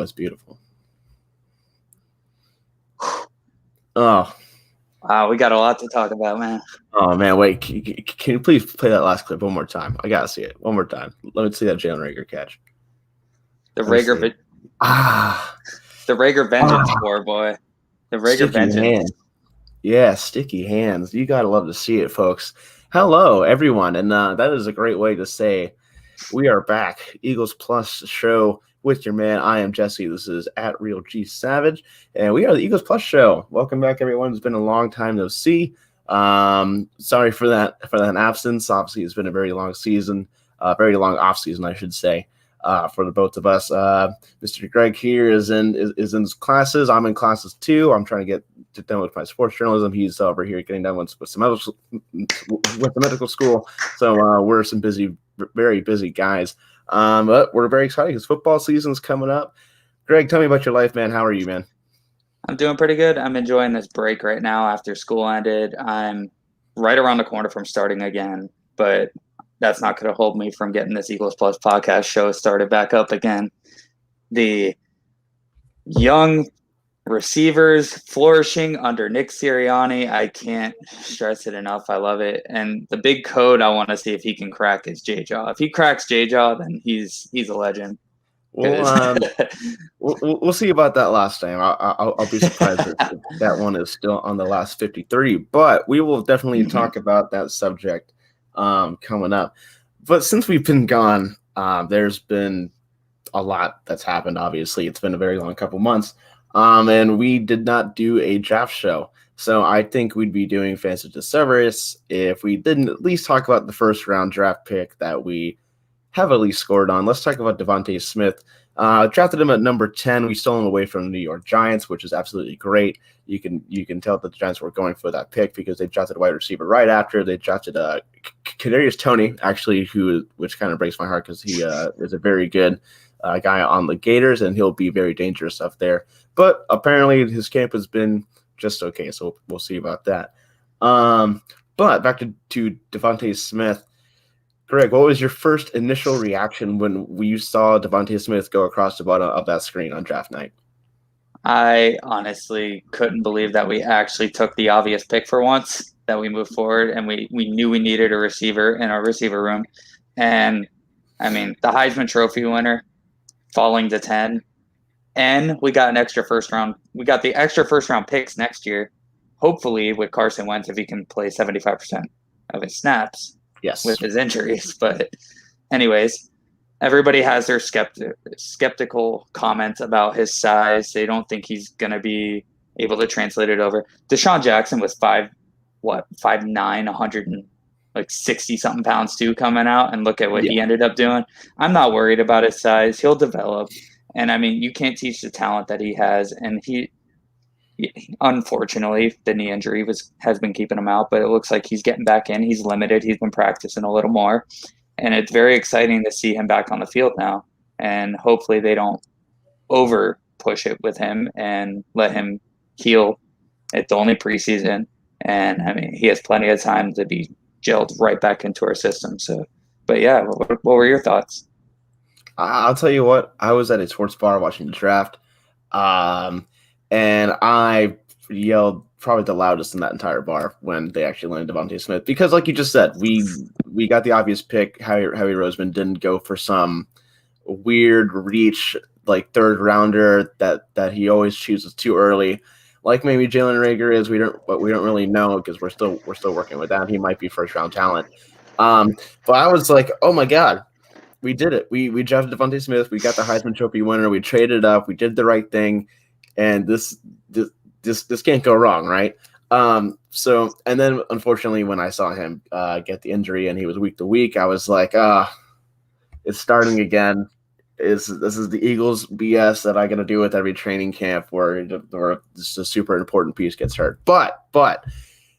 was beautiful. Oh. Wow, we got a lot to talk about, man. Oh, man, wait. Can you please play that last clip one more time? I got to see it one more time. Let me see that Jalen Reagor catch. The Reagor vengeance score, boy. The Reagor vengeance. Hands. Yeah, sticky hands. You got to love to see it, folks. Hello, everyone. And that is a great way to say we are back. Eagles Plus show with your man. I am Jesse. This is at Real G Savage. And we are the Eagles Plus show. Welcome back, everyone. It's been a long time no see. Sorry for that absence. Obviously, it's been a very long season, very long off season, I should say, for the both of us. Mr. Greg here is in his classes. I'm in classes too. I'm trying to get done with my sports journalism. He's over here getting done with the medical school. So we're some very busy guys. But we're very excited because football season's coming up. Greg, tell me about your life, man. How are you, man? I'm doing pretty good. I'm enjoying this break right now after school ended. I'm right around the corner from starting again, but that's not going to hold me from getting this Eagles Plus podcast show started back up again. The young receivers flourishing under Nick Sirianni. I can't stress it enough. I love it. And the big code I want to see if he can crack is J-Jaw. If he cracks J-Jaw, then he's a legend. We'll see about that last time. I'll be surprised if that one is still on the last 53. But we will definitely talk about that subject coming up. But since we've been gone, there's been a lot that's happened. Obviously, it's been a very long couple months. And we did not do a draft show. So I think we'd be doing fans a disservice if we didn't at least talk about the first round draft pick that we heavily scored on. Let's talk about Devonta Smith. Drafted him at number 10. We stole him away from the New York Giants, which is absolutely great. You can tell that the Giants were going for that pick because they drafted a wide receiver right after. They drafted Kadarius Toney, actually, which kind of breaks my heart because he is a very good guy on the Gators, and he'll be very dangerous up there. But apparently his camp has been just okay, so we'll see about that. But back to Devonta Smith. Greg, what was your first initial reaction when you saw Devonta Smith go across the bottom of that screen on draft night? I honestly couldn't believe that we actually took the obvious pick for once, that we moved forward, and we knew we needed a receiver in our receiver room. And, I mean, the Heisman Trophy winner falling to 10, and we got an extra first round. We got the extra first round picks next year, hopefully with Carson Wentz if he can play 75% of his snaps. Yes, with his injuries. But anyways, everybody has their skeptical comments about his size. They don't think he's going to be able to translate it over. Deshaun Jackson was 5'9", 160-something pounds too coming out, and look at what he ended up doing. I'm not worried about his size. He'll develop. And, I mean, you can't teach the talent that he has. And he unfortunately, the knee injury has been keeping him out, but it looks like he's getting back in. He's limited. He's been practicing a little more, and it's very exciting to see him back on the field now. And hopefully they don't over push it with him and let him heal. It's only preseason, and I mean, he has plenty of time to be gelled right back into our system. So, but yeah, what were your thoughts? I'll tell you what, I was at a sports bar watching the draft. And I yelled probably the loudest in that entire bar when they actually landed Devonta Smith. Because like you just said, we got the obvious pick. Howie Roseman didn't go for some weird reach, like third rounder that he always chooses too early. Like maybe Jalen Reagor is, we don't really know because we're still working with that. He might be first round talent. But I was like, oh my God, we did it. We drafted Devonta Smith. We got the Heisman Trophy winner. We traded up. We did the right thing. And this can't go wrong, right? So, and then unfortunately, when I saw him get the injury and he was week to week, I was like, it's starting again. This is the Eagles BS that I got to do with every training camp where just a super important piece gets hurt. But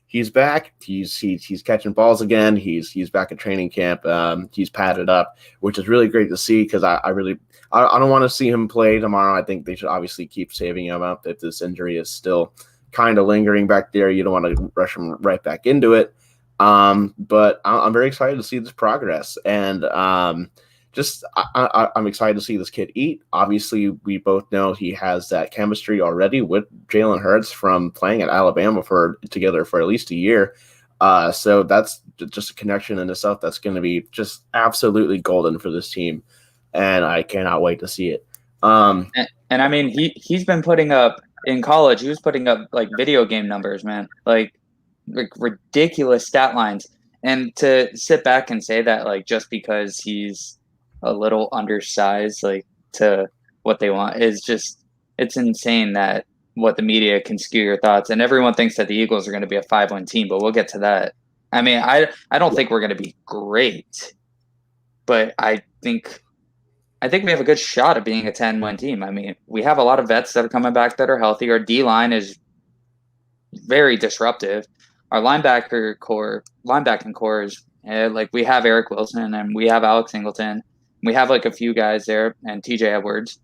he's back. He's catching balls again. He's back at training camp. He's padded up, which is really great to see because I don't want to see him play tomorrow. I think they should obviously keep saving him up if this injury is still kind of lingering back there. You don't want to rush him right back into it. But I'm very excited to see this progress. And I'm excited to see this kid eat. Obviously, we both know he has that chemistry already with Jalen Hurts from playing at Alabama together for at least a year. So that's just a connection in itself that's going to be just absolutely golden for this team, and I cannot wait to see it. And I mean, he's been putting up in college. He was putting up like video game numbers, man, like ridiculous stat lines. And to sit back and say that, like, just because he's a little undersized, like, to what they want is just, it's insane that what the media can skew your thoughts. And everyone thinks that the Eagles are going to be a 5-win team, but we'll get to that. I mean, I don't think we're going to be great, but I think we have a good shot of being a 10-win team. I mean, we have a lot of vets that are coming back that are healthy. Our D-line is very disruptive. Our linebacking core is like, we have Eric Wilson and we have Alex Singleton. We have like a few guys there and TJ Edwards.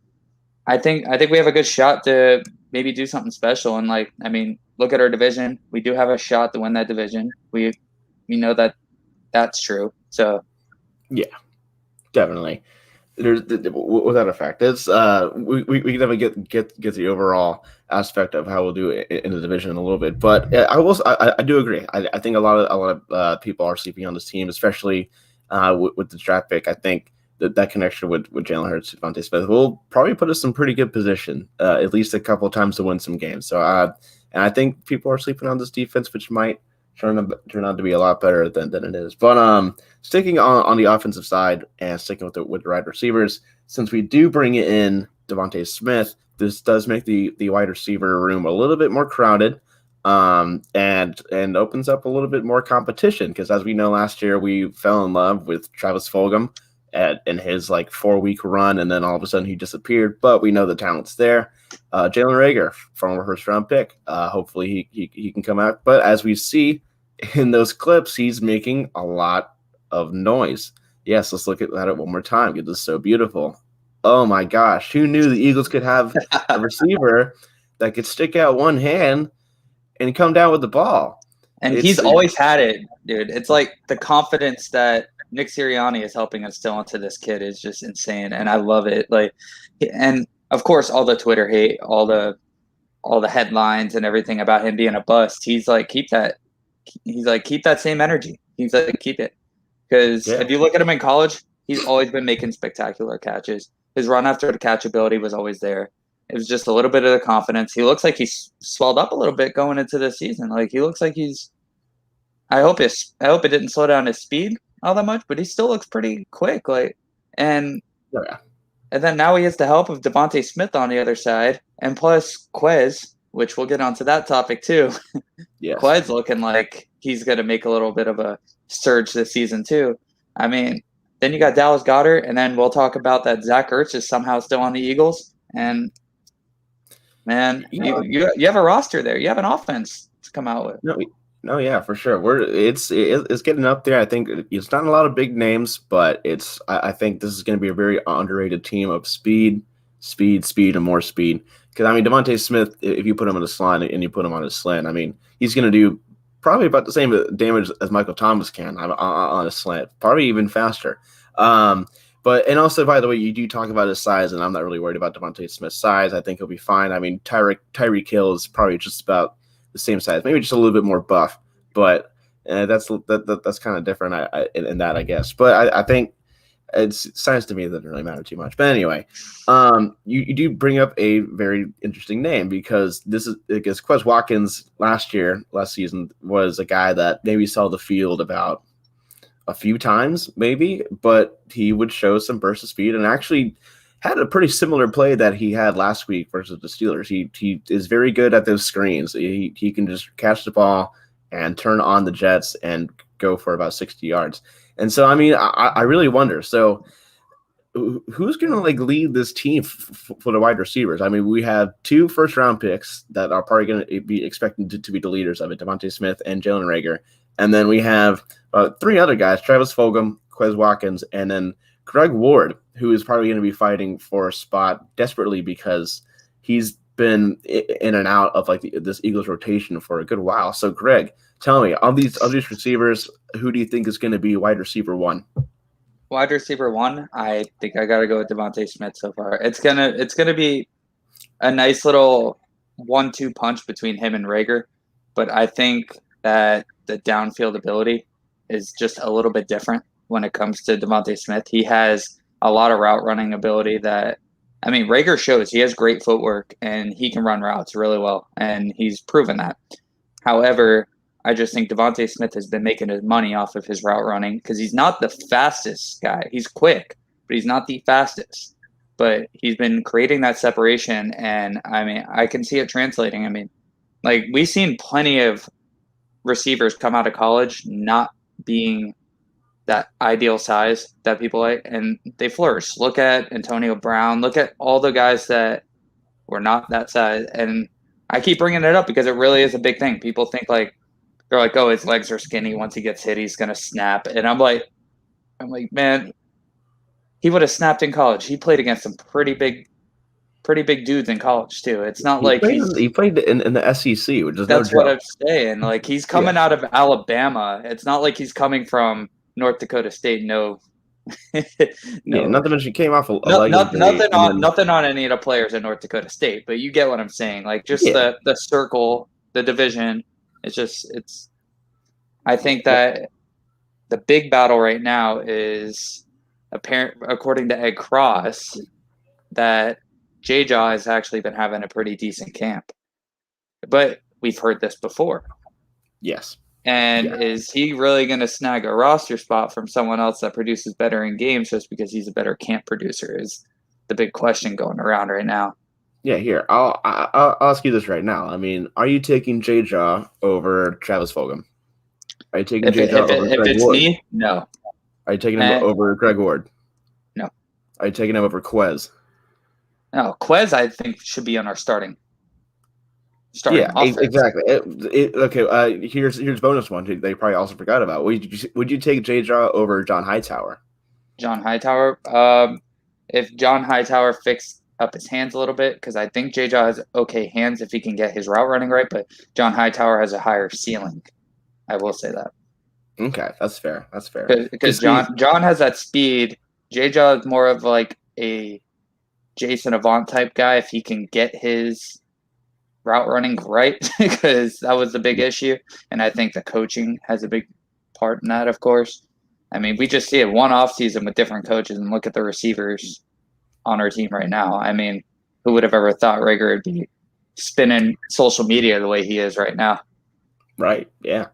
I think we have a good shot to maybe do something special. And like, I mean, look at our division. We do have a shot to win that division. We know that that's true. So yeah, definitely. There's without a fact, it's we can definitely get the overall aspect of how we'll do it in the division in a little bit. But I do agree. I think a lot of people are sleeping on this team, especially with the draft pick. I think that connection with Jalen Hurts, Devonta Smith will probably put us in pretty good position, at least a couple of times to win some games. So and I think people are sleeping on this defense, which might turn out to be a lot better than it is. But sticking on the offensive side and sticking with the wide receivers, since we do bring in Devonta Smith, this does make the wide receiver room a little bit more crowded, and opens up a little bit more competition. Because as we know, last year we fell in love with Travis Fulgham in his like 4-week run, and then all of a sudden he disappeared. But we know the talent's there. Jalen Reagor, former first-round pick. Hopefully he can come out. But as we see in those clips, he's making a lot of noise. Yes, let's look at that one more time. It is so beautiful. Oh my gosh, who knew the Eagles could have a receiver that could stick out one hand and come down with the ball? And he's always had it, dude. It's like the confidence that Nick Sirianni is helping instill into this kid is just insane, and I love it. Like, and of course, all the Twitter hate, all the headlines and everything about him being a bust. He's like, keep that same energy. He's like, keep it. Because if you look at him in college, he's always been making spectacular catches. His run after the catch ability was always there. It was just a little bit of the confidence. He looks like he's swelled up a little bit going into the season. Like, he looks like he's – I hope it didn't slow down his speed all that much, but he still looks pretty quick. Like, and then now he has the help of Devonta Smith on the other side, and plus Quez, which we'll get onto that topic too. Yes. Quez looking like he's going to make a little bit of a surge this season too. I mean, then you got Dallas Goedert, and then we'll talk about that Zach Ertz is somehow still on the Eagles. And man, you have a roster there. You have an offense to come out with. No, yeah, for sure. It's getting up there. I think it's not a lot of big names, but I think this is going to be a very underrated team of speed, and more speed. Because I mean, Devonta Smith, if you put him on a slant and you put him on a slant, I mean, he's going to do probably about the same damage as Michael Thomas can on a slant, probably even faster. And also, by the way, you do talk about his size, and I'm not really worried about Devonta Smith's size. I think he'll be fine. I mean, Tyreek Hill is probably just about the same size, maybe just a little bit more buff, but that's kind of different in that, I guess. But I think it's size to me that doesn't really matter too much. But anyway, you do bring up a very interesting name, because Quez Watkins last season was a guy that maybe saw the field about a few times, maybe, but he would show some burst of speed and actually had a pretty similar play that he had last week versus the Steelers. He is very good at those screens. He can just catch the ball and turn on the jets and go for about 60 yards. And so, I mean, I really wonder. So who's going to like lead this team for the wide receivers? I mean, we have 2 first-round picks that are probably going to be expected to be the leaders of it, Devonta Smith and Jalen Reagor. And then we have 3 other guys, Travis Fulgham, Quez Watkins, and then Greg Ward, who is probably going to be fighting for a spot desperately because he's been in and out of like this Eagles rotation for a good while. So, Greg, tell me, of these receivers, who do you think is going to be wide receiver 1? Wide receiver 1, I think I got to go with Devonta Smith so far. It's gonna be a nice little 1-2 punch between him and Rager, but I think that the downfield ability is just a little bit different when it comes to Devonta Smith. He has a lot of route running ability that, I mean, Rager shows he has great footwork and he can run routes really well, and he's proven that. However, I just think Devonta Smith has been making his money off of his route running because he's not the fastest guy. He's quick, but he's not the fastest. But he's been creating that separation, and I mean, I can see it translating. I mean, like, we've seen plenty of receivers come out of college not being that ideal size that people like, and they flourish. Look at Antonio Brown. Look at all the guys that were not that size. And I keep bringing it up because it really is a big thing. People think like, they're like, oh, his legs are skinny. Once he gets hit, he's going to snap. And I'm like, man, he would have snapped in college. He played against some pretty big dudes in college too. It's not like he played in the SEC, which is that's no what joke. I'm saying. Like, he's coming out of Alabama. It's not like he's coming from North Dakota State. No, Yeah, not to mention he came off nothing on any of the players in North Dakota State. But you get what I'm saying. Like, just the circle, the division. It's. I think that the big battle right now is apparent, according to Ed Cross, that J-Jaw has actually been having a pretty decent camp. But we've heard this before. Yes. And is he really going to snag a roster spot from someone else that produces better in games just because he's a better camp producer is the big question going around right now. Yeah, here, I'll ask you this right now. I mean, are you taking J-Jaw over Travis Fulgham? Are you taking J-Jaw over Greg Ward? If it's me, no. Are you taking him over Greg Ward? No. Are you taking him over Quez? No, Quez I think should be on our starting offense. Exactly. Okay, here's bonus one they probably also forgot about. Would you take J-Jaw over John Hightower? John Hightower? If John Hightower fixed up his hands a little bit, because I think J-Jaw has okay hands if he can get his route running right, but John Hightower has a higher ceiling. I will say that. Okay, that's fair. Because John has that speed. J-Jaw is more of like a Jason Avant type guy if he can get his route running right, because that was the big issue. And I think the coaching has a big part in that, of course. I mean, we just see it one off season with different coaches and look at the receivers on our team right now. I mean, who would have ever thought Rager would be spinning social media the way he is right now? Right. Yeah.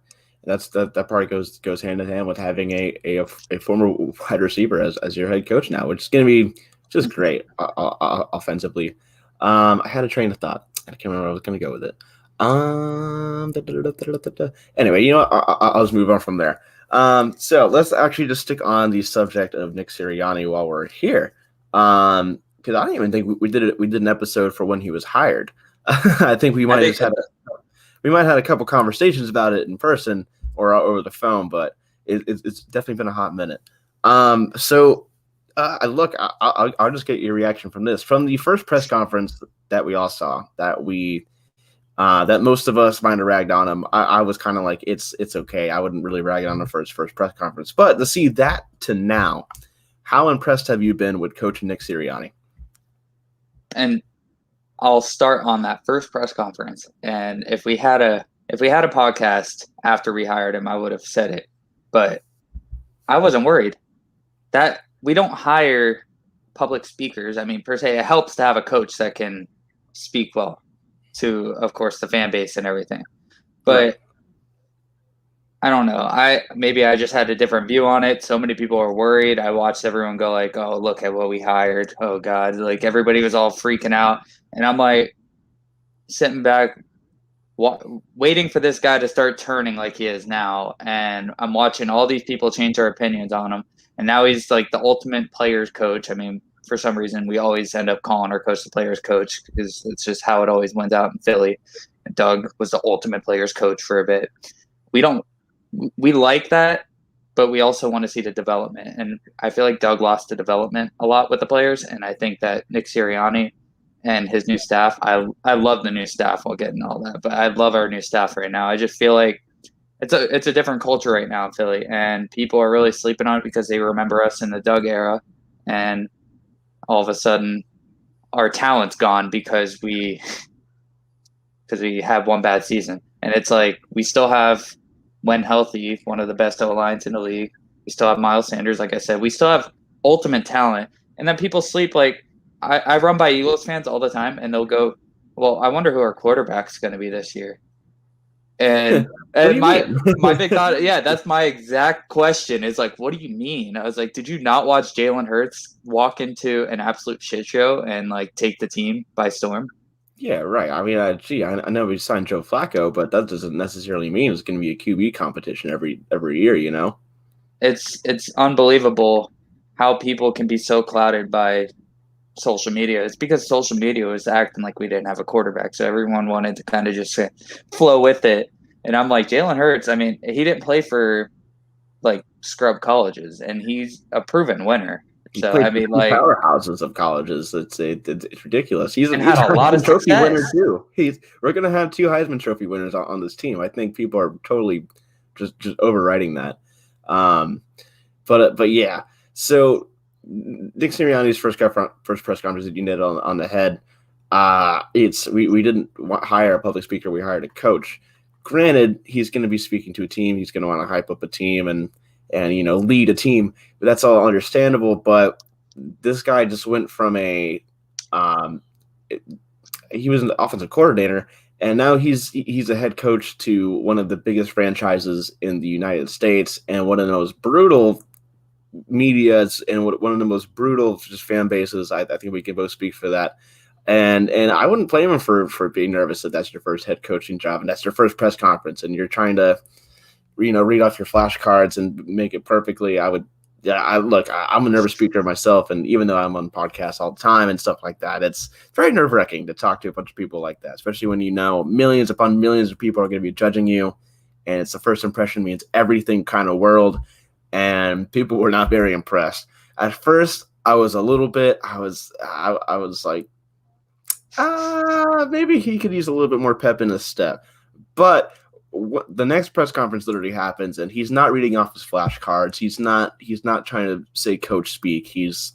That part goes hand in hand with having a former wide receiver as your head coach now, which is going to be just great offensively. I had a train of thought. I can't remember where I was going to go with it. Anyway, you know what? I'll just move on from there. So let's actually just stick on the subject of Nick Sirianni while we're here. Because I don't even think we did it. We did an episode for when he was hired. I think we might have had a couple conversations about it in person or over the phone, but it's definitely been a hot minute. So I'll just get your reaction from this. From the first press conference that we all saw, that most of us might have ragged on him, I was kind of like, it's okay. I wouldn't really rag on him for his first press conference. But to see that to now, how impressed have you been with Coach Nick Sirianni? And I'll start on that first press conference. And if we had a podcast after we hired him, I would have said it. But I wasn't worried. That we don't hire public speakers. I mean, per se, it helps to have a coach that can speak well to, of course, the fan base and everything. But right. I don't know. Maybe I just had a different view on it. So many people are worried. I watched everyone go like, oh, look at what we hired. Oh, God. Like, everybody was all freaking out. And I'm like sitting back, waiting for this guy to start turning like he is now. And I'm watching all these people change their opinions on him. And now he's like the ultimate players coach. I mean, for some reason, we always end up calling our coach the players coach because it's just how it always went out in Philly. And Doug was the ultimate players coach for a bit. We like that, but we also want to see the development. And I feel like Doug lost the development a lot with the players. And I think that Nick Sirianni and his new staff, I love the new staff. We'll get into all that, but I love our new staff right now. I just feel like it's a different culture right now in Philly, and people are really sleeping on it because they remember us in the Doug era, and all of a sudden our talent's gone because we had one bad season. And it's like we still have, when healthy, one of the best O-lines in the league. We still have Miles Sanders, like I said. We still have ultimate talent. And then people sleep. Like I run by Eagles fans all the time, and they'll go, well, I wonder who our quarterback's going to be this year. And my big thought, yeah, that's my exact question. Is like, what do you mean? I was like, did you not watch Jalen Hurts walk into an absolute shit show and like take the team by storm? Yeah, right. I mean, I know we signed Joe Flacco, but that doesn't necessarily mean it's going to be a QB competition every year. You know, it's unbelievable how people can be so clouded by social media. It's because social media was acting like we didn't have a quarterback, so everyone wanted to kind of just flow with it. And I'm like, Jalen Hurts, I mean, he didn't play for like scrub colleges, and he's a proven winner. So I mean, like powerhouses of colleges. It's ridiculous. He's had a lot of Trophy success. winner too. We're gonna have 2 Heisman Trophy winners on this team. I think people are totally just overriding that. But yeah. So Nick Sirianni's first press conference that you did on the head. We didn't hire a public speaker. We hired a coach. Granted, he's going to be speaking to a team. He's going to want to hype up a team and lead a team. But that's all understandable. But this guy just went from he was an offensive coordinator, and now he's a head coach to one of the biggest franchises in the United States and one of the most brutal medias and one of the most brutal just fan bases. I think we can both speak for that. And I wouldn't blame him for being nervous that that's your first head coaching job and that's your first press conference and you're trying to, read off your flashcards and make it perfectly. I'm a nervous speaker myself, and even though I'm on podcasts all the time and stuff like that, it's very nerve-wracking to talk to a bunch of people like that, especially when millions upon millions of people are going to be judging you, and it's the first impression means everything kind of world, and people were not very impressed. At first, I was a little bit. I was like, maybe he could use a little bit more pep in his step. But the next press conference literally happens, and he's not reading off his flashcards. He's not trying to say coach speak. He's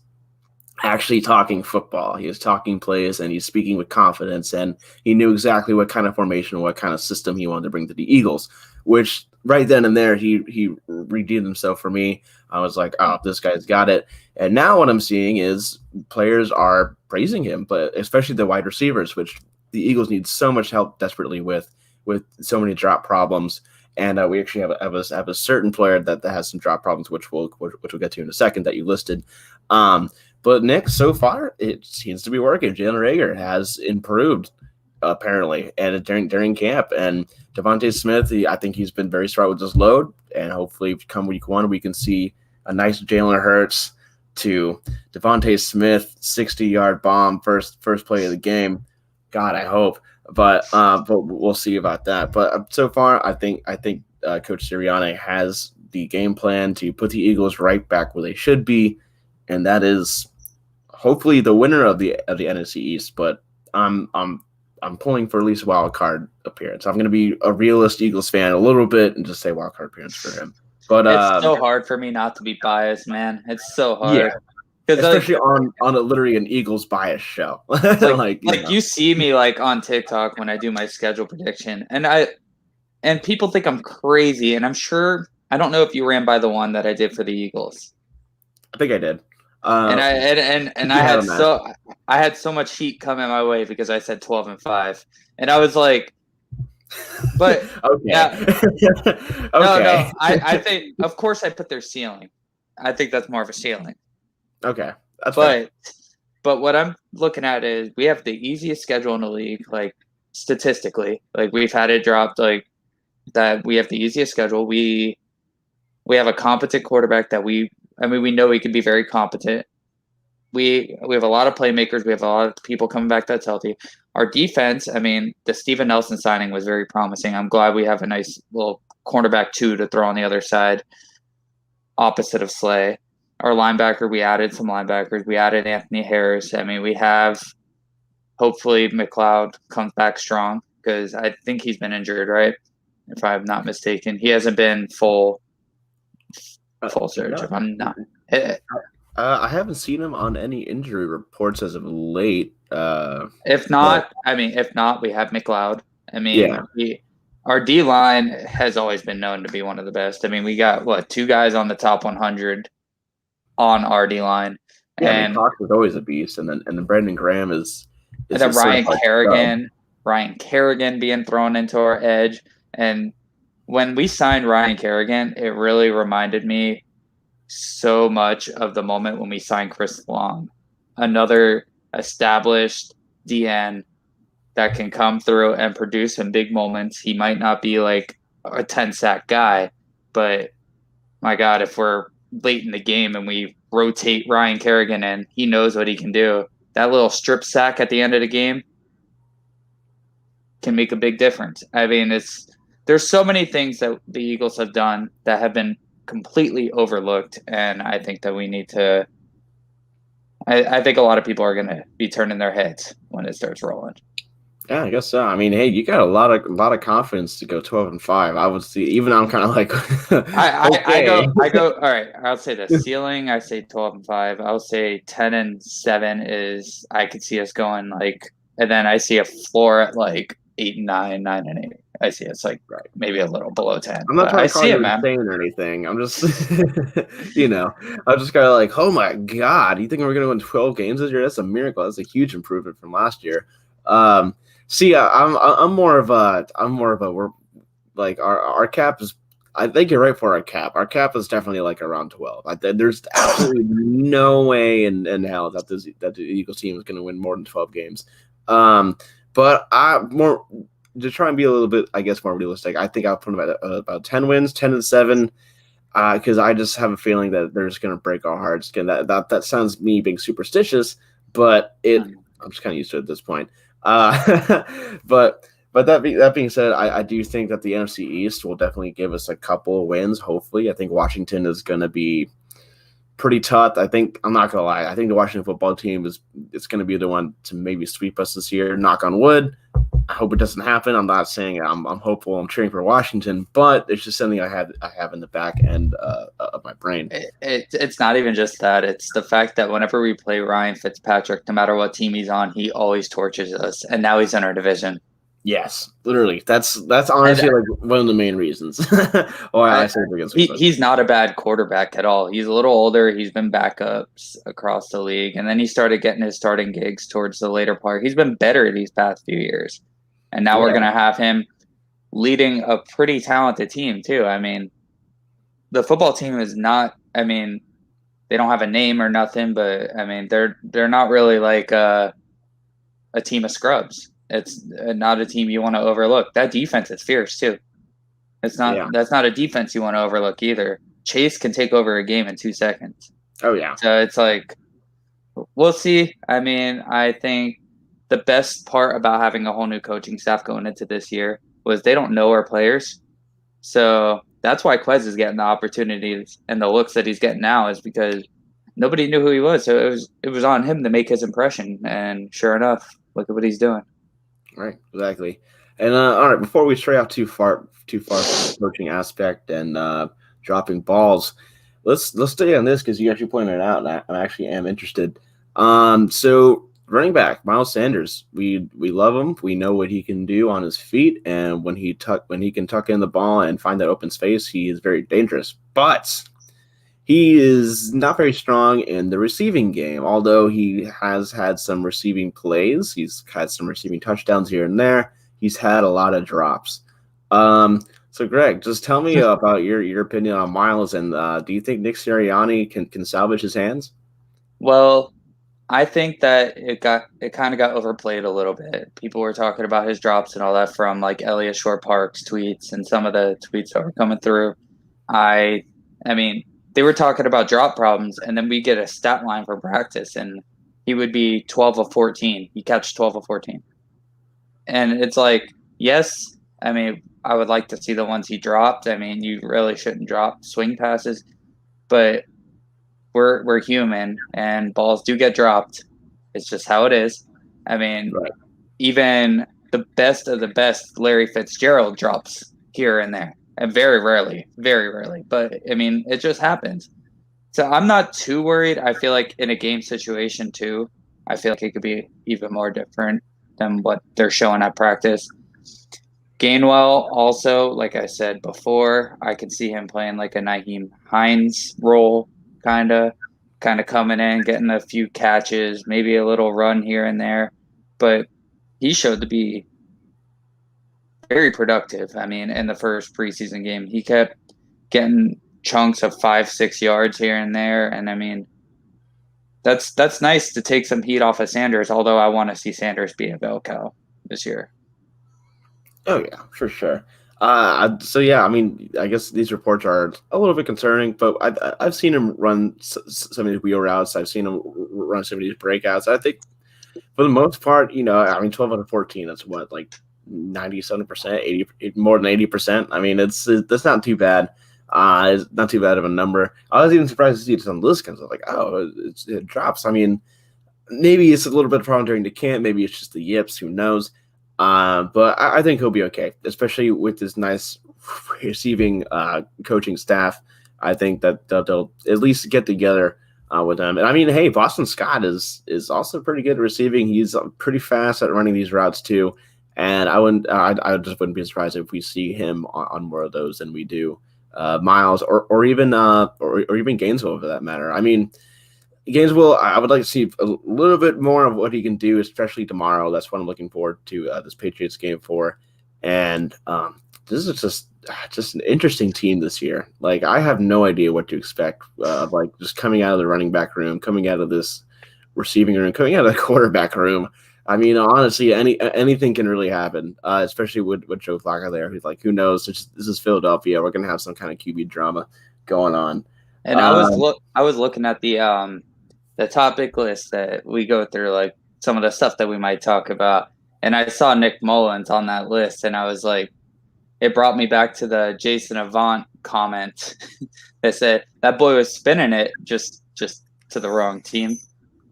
actually talking football. He is talking plays, and he's speaking with confidence. And he knew exactly what kind of formation, what kind of system he wanted to bring to the Eagles. Which right then and there, he redeemed himself for me. I was like, oh, this guy's got it. And now what I'm seeing is players are praising him, but especially the wide receivers, which the Eagles need so much help desperately with so many drop problems. And we actually have a certain player that has some drop problems, which we'll get to in a second that you listed. But Nick, so far, it seems to be working. Jalen Reagor has improved, apparently, and during camp. And Devonta Smith, I think he's been very smart with his load. And hopefully, come week 1, we can see a nice Jalen Hurts to Devonta Smith 60-yard bomb, first play of the game. God, I hope. But we'll see about that. But so far, I think Coach Sirianni has the game plan to put the Eagles right back where they should be, and that is hopefully the winner of the NFC East. But I'm pulling for at least a wild card appearance. I'm going to be a realist Eagles fan a little bit and just say wild card appearance for him. But it's so hard for me not to be biased, man. It's so hard. Yeah. Especially on literally an Eagles bias show. You see me like on TikTok when I do my schedule prediction, and people think I'm crazy, and I'm sure I don't know if you ran by the one that I did for the Eagles. I think I did. I had so much heat coming my way because I said 12-5, and I was like, but okay. Yeah, okay. No. I think of course I put their ceiling. I think that's more of a ceiling. Okay, that's fair. But what I'm looking at is we have the easiest schedule in the league, like statistically. Like we've had it dropped like that. We have the easiest schedule. We have a competent quarterback that we know he can be very competent. We have a lot of playmakers. We have a lot of people coming back that's healthy. Our defense, I mean, the Steven Nelson signing was very promising. I'm glad we have a nice little cornerback 2 to throw on the other side, opposite of Slay. Our linebacker, we added some linebackers. We added Anthony Harris. I mean, we have hopefully McLeod comes back strong because I think he's been injured, right? if I'm not mistaken. He hasn't been full surge. No. If I'm not. I haven't seen him on any injury reports as of late. If not, we have McLeod. I mean, yeah. Our D line has always been known to be one of the best. I mean, we got two guys on the top 100 on our D line. Yeah, and Cox is always a beast, and then Brandon Graham is and then Ryan Kerrigan being thrown into our edge. And when we signed Ryan Kerrigan, it really reminded me so much of the moment when we signed Chris Long, another established DN that can come through and produce in big moments. He might not be like a 10-sack guy, but my God, if we're late in the game and we rotate Ryan Kerrigan in, he knows what he can do. That little strip sack at the end of the game can make a big difference. I mean, there's so many things that the Eagles have done that have been completely overlooked, and I think that we need to I think a lot of people are going to be turning their heads when it starts rolling. Yeah, I guess so. I mean, hey, you got a lot of confidence to go 12-5. I would see. Even I'm kind of like, I go. All right, I'll say the ceiling. I say 12-5. I'll say 10-7 is. I could see us going like, and then I see a floor at like 8-9, 9-8. I see it's like maybe a little below 10. I'm not trying to call you insane or anything. I'm just, I'm just kind of like, oh my God, you think we're gonna win 12 games this year? That's a miracle. That's a huge improvement from last year. I'm more of a we're like our cap is. I think you're right for our cap. Our cap is definitely like around 12. There's absolutely no way in hell that the Eagles team is going to win more than 12 games. But to try and be a little bit, I guess, more realistic, I think I'll put them at about 10 wins, 10-7, because I just have a feeling that they're just going to break our hearts. Again, that sounds me being superstitious, but I'm just kind of used to it at this point. But that being said, I do think that the NFC East will definitely give us a couple of wins. Hopefully, I think Washington is going to be pretty tough. I'm not gonna lie. I think the Washington football team it's going to be the one to maybe sweep us this year. Knock on wood. I hope it doesn't happen. I'm not saying I'm hopeful. I'm cheering for Washington, but it's just something I have in the back end of my brain. It's not even just that. It's the fact that whenever we play Ryan Fitzpatrick, no matter what team he's on, he always torches us, and now he's in our division. Yes, literally. That's honestly like one of the main reasons why I say against. He's not a bad quarterback at all. He's a little older. He's been backups across the league, and then he started getting his starting gigs towards the later part. He's been better these past few years, and now we're gonna have him leading a pretty talented team too. I mean, the football team is not. I mean, they don't have a name or nothing, but I mean, they're not really like a team of scrubs. It's not a team you want to overlook. That defense is fierce too. It's not. Yeah. That's not a defense you want to overlook either. Chase can take over a game in 2 seconds. Oh yeah. So it's like, we'll see. I mean, I think the best part about having a whole new coaching staff going into this year was they don't know our players. So that's why Quez is getting the opportunities and the looks that he's getting now is because nobody knew who he was. So it was on him to make his impression. And sure enough, look at what he's doing. Right, exactly. And all right, before we stray off too far from the coaching aspect and dropping balls, let's stay on this because you actually pointed it out, and I actually am interested. So running back Miles Sanders, we love him. We know what he can do on his feet, and when he can tuck in the ball and find that open space, he is very dangerous. But he is not very strong in the receiving game, although he has had some receiving plays. He's had some receiving touchdowns here and there. He's had a lot of drops. So, Greg, just tell me about your opinion on Miles, and do you think Nick Sirianni can salvage his hands? Well, I think that it kind of got overplayed a little bit. People were talking about his drops and all that from like Elias Short Park's tweets and some of the tweets that were coming through. I mean, they were talking about drop problems, and then we get a stat line for practice, and he would be 12 of 14. He catch 12 of 14. And it's like, yes, I mean, I would like to see the ones he dropped. I mean, you really shouldn't drop swing passes, but we're human, and balls do get dropped. It's just how it is. I mean, Even the best of the best, Larry Fitzgerald drops here and there, and very rarely. But I mean, it just happens. So I'm not too worried. I feel like in a game situation too, I feel like it could be even more different than what they're showing at practice. Gainwell also, like I said before, I could see him playing like a Nyheim Hines role, kind of coming in, getting a few catches, maybe a little run here and there. But he showed to be very productive. I mean, in the first preseason game, he kept getting chunks of 5-6 yards here and there. And I mean, that's nice to take some heat off of Sanders, although I want to see Sanders be a bell cow this year. Oh yeah, for sure. So yeah, I mean, I guess these reports are a little bit concerning, but I've seen him run some of these wheel routes. I've seen him run some of these breakouts. I think for the most part, I mean, 12 out of 14, that's what, like 97%, 80, more than 80%. I mean, that's not too bad. It's not too bad of a number. I was even surprised to see it on the list because I was like, oh, it drops. I mean, maybe it's a little bit of a problem during the camp. Maybe it's just the yips. Who knows? But I think he'll be okay, especially with this nice receiving coaching staff. I think that they'll at least get together with him. And I mean, hey, Boston Scott is also pretty good at receiving. He's pretty fast at running these routes too. And I just wouldn't be surprised if we see him on more of those than we do Miles or even Gainesville for that matter. I mean, Gainesville, I would like to see a little bit more of what he can do, especially tomorrow. That's what I'm looking forward to this Patriots game for. And this is just an interesting team this year. Like, I have no idea what to expect. Like, just coming out of the running back room, coming out of this receiving room, coming out of the quarterback room. I mean, honestly, anything can really happen, especially with Joe Flacco there. Who's like, who knows? This is Philadelphia. We're going to have some kind of QB drama going on. And I was looking at the topic list that we go through, like some of the stuff that we might talk about. And I saw Nick Mullins on that list, and I was like, it brought me back to the Jason Avant comment that said that boy was spinning it just to the wrong team.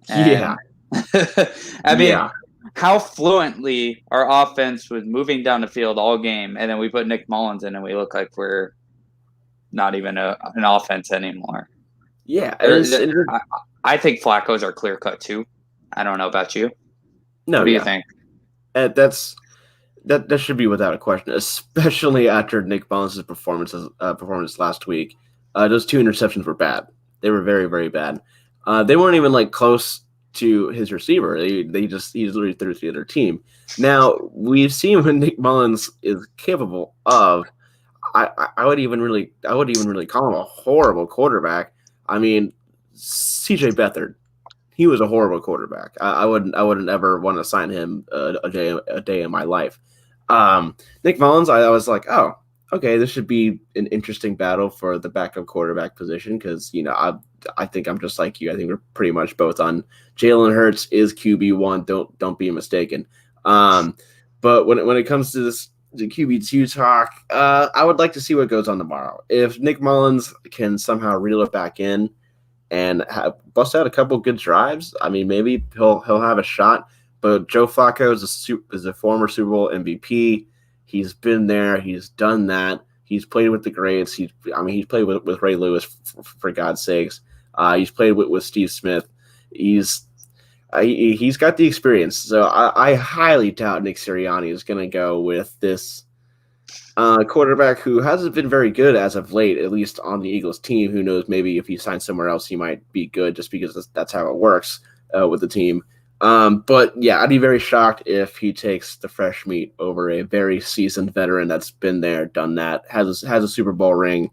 And, yeah. I mean, how fluently our offense was moving down the field all game, and then we put Nick Mullins in, and we look like we're not even an offense anymore. Yeah, I think Flacco's are clear cut too. I don't know about you. No, what do you think? That should be without a question, especially after Nick Mullins' performance last week. Those 2 interceptions were bad. They were very, very bad. They weren't even like close to his receiver. He literally threw to the other team. Now we've seen what Nick Mullins is capable of. I would even really call him a horrible quarterback. I mean, CJ Beathard, he was a horrible quarterback. I wouldn't ever want to sign him a day in my life. Nick Mullins, I was like, oh, okay, this should be an interesting battle for the backup quarterback position because I think I'm just like you. I think we're pretty much both on Jalen Hurts is QB1. Don't be mistaken. But when it comes to the QB2 talk, I would like to see what goes on tomorrow. If Nick Mullins can somehow reel it back in and bust out a couple good drives, I mean, maybe he'll have a shot. But Joe Flacco is a former Super Bowl MVP. He's been there. He's done that. He's played with the greats. He's played with Ray Lewis for God's sakes. He's played with Steve Smith. He's got the experience. So I highly doubt Nick Sirianni is going to go with this quarterback who hasn't been very good as of late, at least on the Eagles team. Who knows? Maybe if he signs somewhere else, he might be good just because that's how it works with the team. But yeah, I'd be very shocked if he takes the fresh meat over a very seasoned veteran that's been there, done that, has a Super Bowl ring.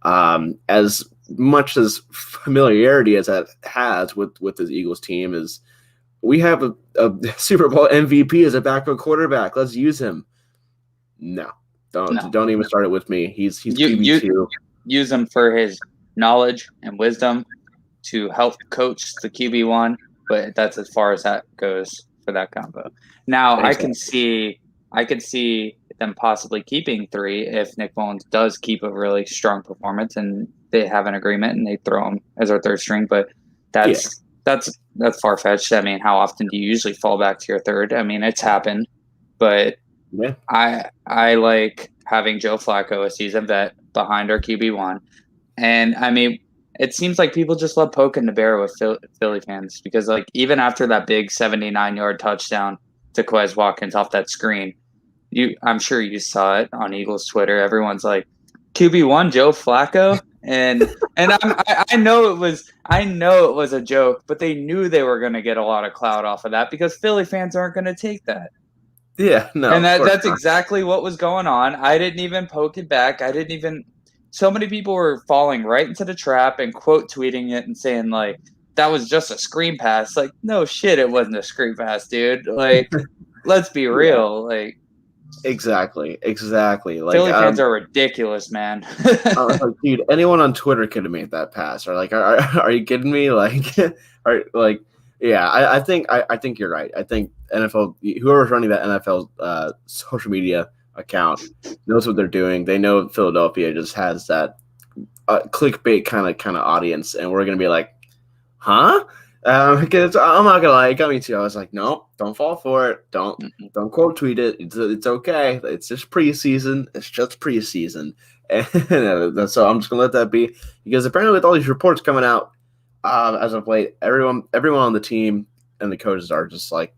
As much as familiarity as that has with this Eagles team is, we have a Super Bowl MVP as a backup quarterback. Let's use him. No, don't even start it with me. He's QB2. Use him for his knowledge and wisdom to help coach the QB1. But that's as far as that goes for that combo. Now, exactly. I could see them possibly keeping 3 if Nick Mullins does keep a really strong performance and they have an agreement and they throw him as our 3rd string. But that's far fetched. I mean, how often do you usually fall back to your 3rd? I mean, it's happened, but yeah. I like having Joe Flacco, a seasoned vet, behind our QB1. And I mean, it seems like people just love poking the bear with Philly fans because, like, even after that big 79-yard touchdown to Quez Watkins off that screen, I'm sure you saw it on Eagles Twitter. Everyone's like, QB1 Joe Flacco, and I know it was a joke, but they knew they were going to get a lot of clout off of that because Philly fans aren't going to take that. Yeah, no, and that's exactly what was going on. I didn't even poke it back. So many people were falling right into the trap and quote tweeting it and saying like that was just a screen pass. Like, no shit, it wasn't a screen pass, dude. Like, let's be real. Like, exactly. Like, Philly fans are ridiculous, man. like, dude, anyone on Twitter could have made that pass. Or like, are you kidding me? Like, yeah, I think you're right. I think NFL, whoever's running that NFL social media account knows what they're doing. They know Philadelphia just has that clickbait kind of audience, and we're gonna be like, huh? Because I'm not gonna lie, it got me too. I was like, no, don't fall for it. Don't quote tweet it. It's okay. It's just preseason. And so I'm just gonna let that be because apparently with all these reports coming out as of late, everyone on the team and the coaches are just like,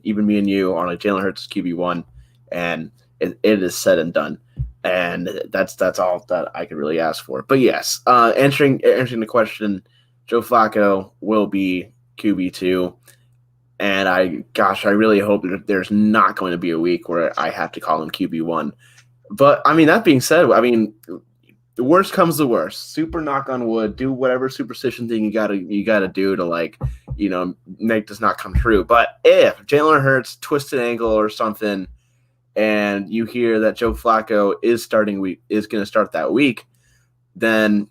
even me and you are like Jalen Hurts is QB1, and it is said and done. And that's all that I could really ask for. But yes, answering the question, Joe Flacco will be QB2. And I really hope that there's not going to be a week where I have to call him QB1. But I mean, that being said, I mean, the worst comes to worst. Super knock on wood. Do whatever superstition thing you gotta do to, like, you know, make this not come true. But if Jalen Hurts twisted ankle or something, and you hear that Joe Flacco is going to start that week, then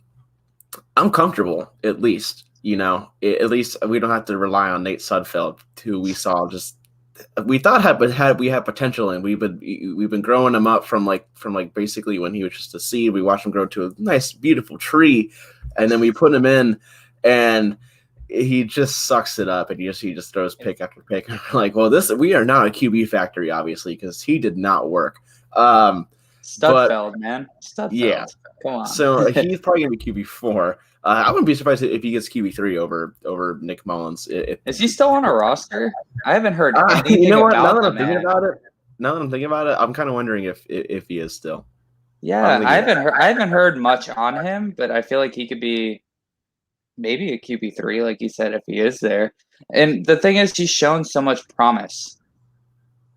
I'm comfortable. At least, you know, at least we don't have to rely on Nate Sudfeld, who we saw we thought had potential, and we've been growing him up from basically when he was just a seed. We watched him grow to a nice, beautiful tree, and then we put him in, and he just sucks it up, and he just throws pick after pick. And we're like, well, we are not a QB factory, obviously, because he did not work. Studfeld, man. Studfeld. Yeah. Come on. So he's probably gonna be QB4. I wouldn't be surprised if he gets QB3 over Nick Mullins. Is he still on a roster? I haven't heard anything you know what? about now that I'm thinking about it, I'm kind of wondering if he is still. Yeah, I haven't heard much on him, but I feel like he could be maybe a QB3, like you said, if he is there. And the thing is, he's shown so much promise,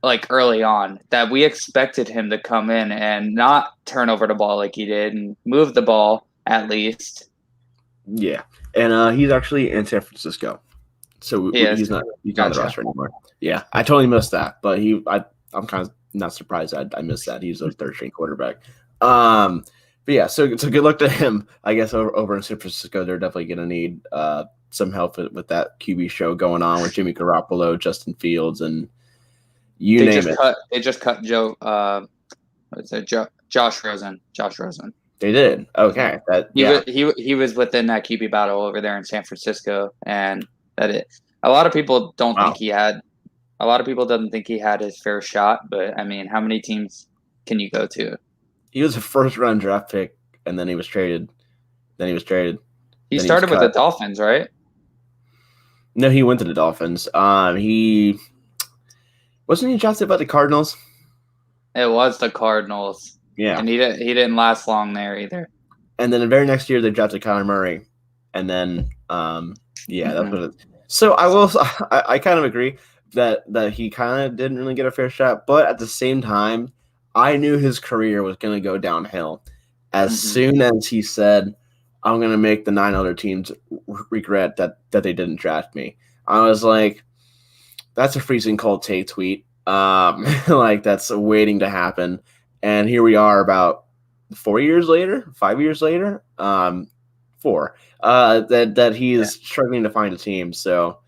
like early on, that we expected him to come in and not turn over the ball like he did and move the ball at least. Yeah, and he's actually in San Francisco, so he's not on the roster anymore. Yeah, I totally missed that, but I'm kind of not surprised I missed that. He's a third string quarterback. But yeah, so good luck to him. I guess over in San Francisco, they're definitely going to need some help with that QB show going on with Jimmy Garoppolo, Justin Fields, and name it. They just cut Josh Rosen. They did. Okay. He was within that QB battle over there in San Francisco, and a lot of people don't think he had. A lot of people doesn't think he had his fair shot, but I mean, how many teams can you go to? He was a first-round draft pick, and then he was traded. He started with the Dolphins, right? No, he went to the Dolphins. He wasn't drafted by the Cardinals. It was the Cardinals. Yeah, and he didn't last long there either. And then the very next year they drafted Kyler Murray, and then that's what it. So I kind of agree that he kind of didn't really get a fair shot, but at the same time, I knew his career was going to go downhill as soon as he said, "I'm going to make the 9 other teams regret that they didn't draft me." I was like, "That's a freezing cold take tweet." Like that's waiting to happen. And here we are about 5 years later, 4, that he is struggling to find a team. So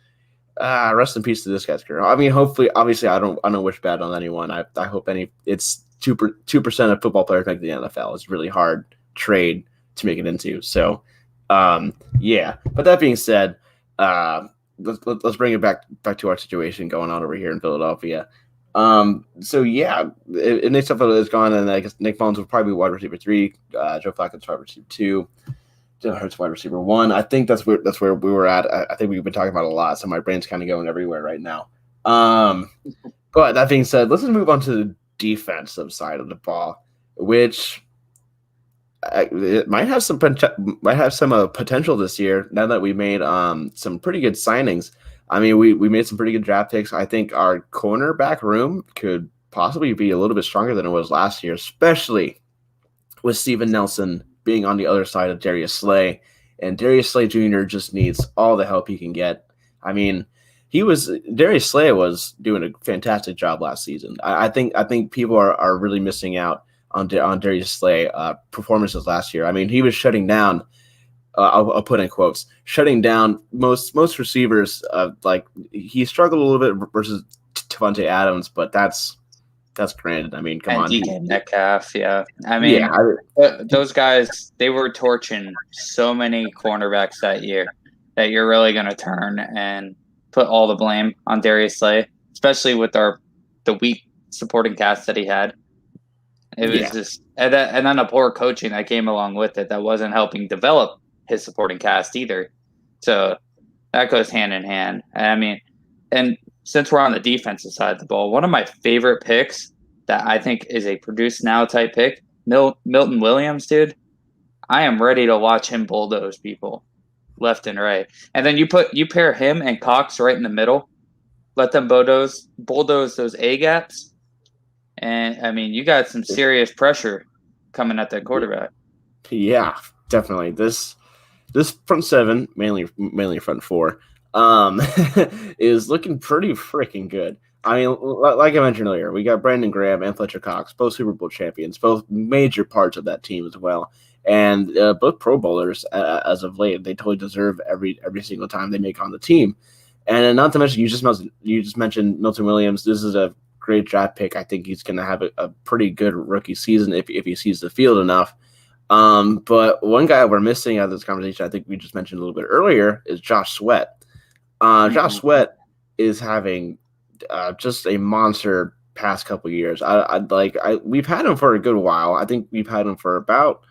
rest in peace to this guy's career. I mean, obviously, I don't wish bad on anyone. I hope it's 2% of football players make the NFL. It's a really hard trade to make it into. So, yeah. But that being said, let's bring it back to our situation going on over here in Philadelphia. So yeah, Nick Sefalo is gone, and I guess Nick Mullins will probably be wide receiver 3. Joe Flacco's wide receiver 2. Jalen Hurts wide receiver 1. I think that's where we were at. I think we've been talking about a lot, so my brain's kind of going everywhere right now. But that being said, let's just move on to the defensive side of the ball, which it might have some potential this year. Now that we made some pretty good signings. I mean, we made some pretty good draft picks. I think our cornerback room could possibly be a little bit stronger than it was last year, especially with Steven Nelson being on the other side of Darius Slay. And Darius Slay Jr. just needs all the help he can get. I mean, Darius Slay was doing a fantastic job last season. I think people are really missing out on Darius Slay performances last year. I mean, he was shutting down. I'll put in quotes, shutting down most receivers. Like he struggled a little bit versus Devontae Adams, but that's granted. I mean, come on, DK Metcalf, yeah. I mean, those guys, they were torching so many cornerbacks that year that you're really going to turn and put all the blame on Darius Slay, especially with the weak supporting cast that he had. It was just, and then the poor coaching that came along with it that wasn't helping develop his supporting cast either. So that goes hand in hand. I mean, and since we're on the defensive side of the ball, one of my favorite picks that I think is a produce now type pick, Milton Williams, dude. I am ready to watch him bulldoze people left and right. And then you pair him and Cox right in the middle, let them bulldoze those A gaps. And I mean, you got some serious pressure coming at that quarterback. Yeah, definitely. This front seven, mainly front four, is looking pretty freaking good. I mean, like I mentioned earlier, we got Brandon Graham and Fletcher Cox, both Super Bowl champions, both major parts of that team as well, and both Pro Bowlers as of late. They totally deserve every single time they make on the team. And not to mention, you just mentioned Milton Williams. This is a great draft pick. I think he's going to have a pretty good rookie season if he sees the field enough. But one guy we're missing out of this conversation, I think we just mentioned a little bit earlier, is Josh Sweat. Josh Sweat is having just a monster past couple of years. We've had him for a good while. I think we've had him for about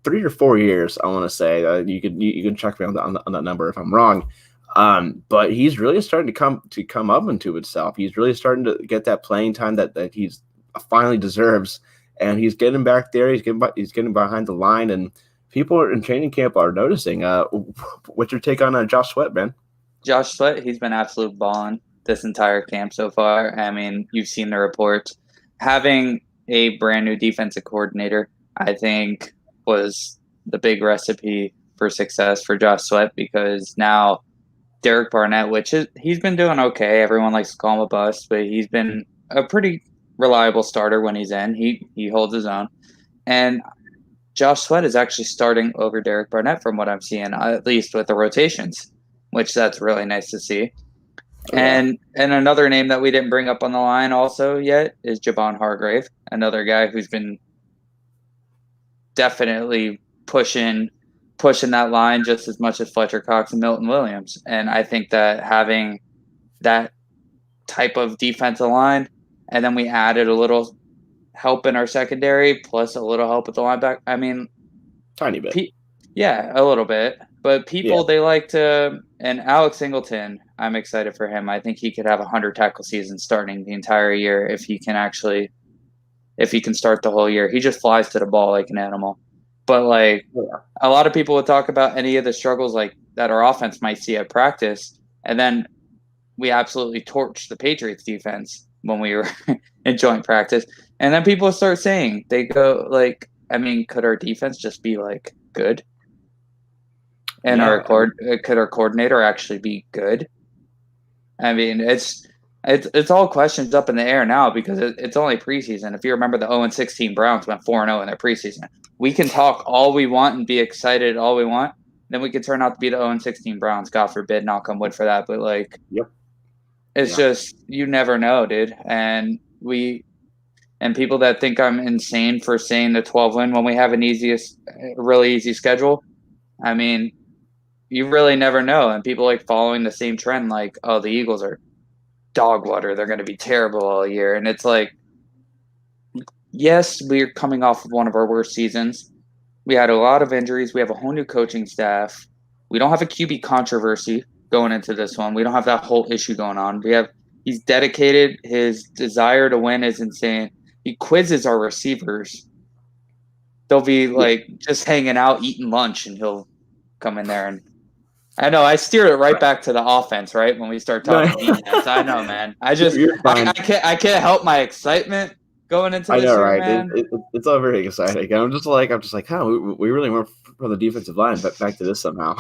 3 or 4 years. I want to say you can check me on that number if I'm wrong. But he's really starting to come up into itself. He's really starting to get that playing time that he's finally deserves. And he's getting back there. He's getting behind the line, and people in training camp are noticing. What's your take on Josh Sweat, man? Josh Sweat, he's been absolute balling this entire camp so far. I mean, you've seen the reports. Having a brand new defensive coordinator, I think, was the big recipe for success for Josh Sweat, because now Derek Barnett, he's been doing okay. Everyone likes to call him a bust, but he's been a pretty reliable starter when he's in. He holds his own. And Josh Sweat is actually starting over Derek Barnett from what I'm seeing, at least with the rotations, which that's really nice to see. Oh, yeah. And another name that we didn't bring up on the line also yet is Jabon Hargrave, another guy who's been definitely pushing that line just as much as Fletcher Cox and Milton Williams. And I think that having that type of defensive line, and then we added a little help in our secondary, plus a little help with the linebacker. I mean, tiny bit. A little bit. But people, they like to – and Alex Singleton, I'm excited for him. I think he could have a 100-tackle season starting the entire year if he can start the whole year. He just flies to the ball like an animal. But, a lot of people would talk about any of the struggles that our offense might see at practice, and then we absolutely torched the Patriots defense when we were in joint practice. And then people start saying, they go could our defense just be good? And could our coordinator actually be good? I mean, it's all questions up in the air now because it's only preseason. If you remember, the 0-16 Browns went 4-0 in their preseason. We can talk all we want and be excited all we want. Then we could turn out to be the 0-16 Browns. God forbid, knock on wood for that. But it's just, you never know, dude. And people that think I'm insane for saying the 12 win when we have really easy schedule. I mean, you really never know. And people following the same trend, the Eagles are dog water. They're going to be terrible all year. And it's like, yes, we're coming off of one of our worst seasons. We had a lot of injuries. We have a whole new coaching staff. We don't have a QB controversy going into this one. We don't have that whole issue going on. He's dedicated. His desire to win is insane. He quizzes our receivers. They'll be like just hanging out, eating lunch, and he'll come in there and I know I steered it right back to the offense, right? When we start talking defense. I know, man. I can't help my excitement going into this year, right? Man. It's all very exciting. I'm just like, we really went from the defensive line back to this somehow.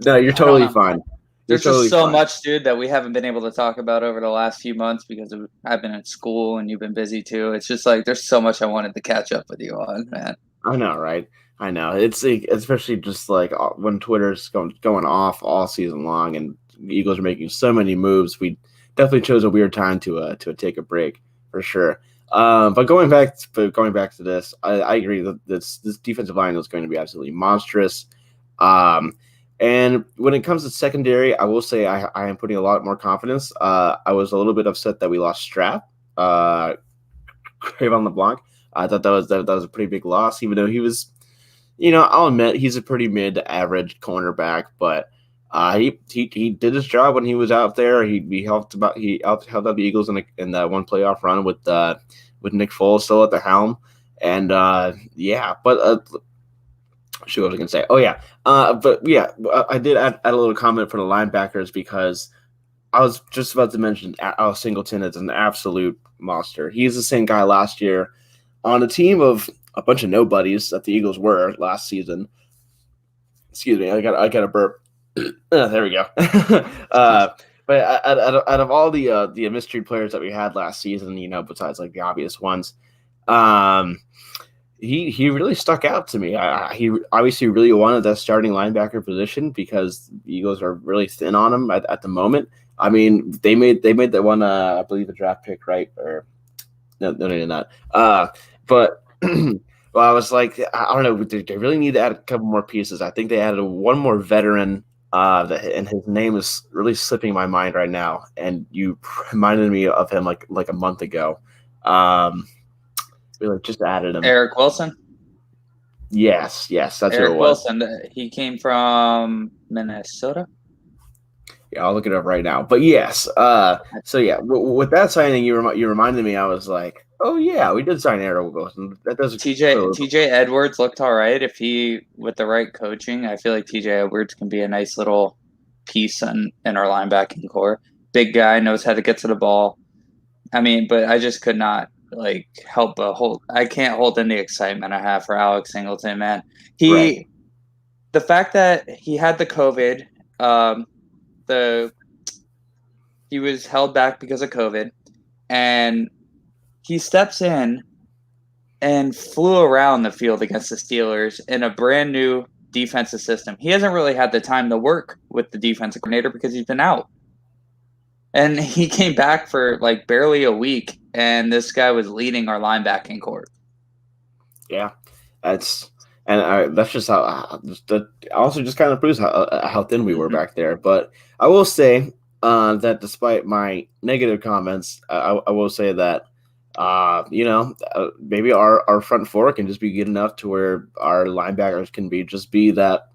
No, you're totally fine. There's just so much, dude, that we haven't been able to talk about over the last few months because I've been in school and you've been busy too. It's just like there's so much I wanted to catch up with you on, man. I know, right? I know. It's like, especially just like when Twitter's going off all season long and the Eagles are making so many moves. We definitely chose a weird time to take a break for sure. But going back to this, I agree that this defensive line is going to be absolutely monstrous. And when it comes to secondary, I will say I am putting a lot more confidence. I was a little bit upset that we lost Strap, Crave on LeBlanc. I thought that was a pretty big loss, even though he was, I'll admit he's a pretty mid-average cornerback, but he did his job when he was out there. He helped out the Eagles in that one playoff run with Nick Foles still at the helm, and but. Shoot, what was I gonna say? Oh yeah, I did add a little comment for the linebackers because I was just about to mention Singleton is an absolute monster. He's the same guy last year on a team of a bunch of nobodies that the Eagles were last season. Excuse me, I got a burp. There we go. But out of all the mystery players that we had last season, besides like the obvious ones, He really stuck out to me. He obviously really wanted that starting linebacker position because the Eagles are really thin on him at the moment. I mean, they made that one, I believe, a draft pick, right? Or no, they did not. But well, I was like, I don't know. They really need to add a couple more pieces. I think they added one more veteran, and his name is really slipping my mind right now. And you reminded me of him like a month ago. We just added him. Eric Wilson? Yes, that's Eric who it was. Wilson. He came from Minnesota? Yeah, I'll look it up right now. But yes, with that signing, you reminded me. I was like, oh yeah, we did sign Eric Wilson. That does TJ Edwards looked all right. If he with the right coaching, I feel like TJ Edwards can be a nice little piece in our linebacking core. Big guy, knows how to get to the ball. I mean, but I just could not help but hold. I can't hold in the excitement I have for Alex Singleton, man. The fact that he had the COVID, he was held back because of COVID, and he steps in and flew around the field against the Steelers in a brand new defensive system. He hasn't really had the time to work with the defensive coordinator because he's been out. And he came back for barely a week, and this guy was leading our linebacking core. Yeah, that's just how. That also just kind of proves how thin we were back there. But I will say that despite my negative comments, I will say that maybe our front four can just be good enough to where our linebackers can be that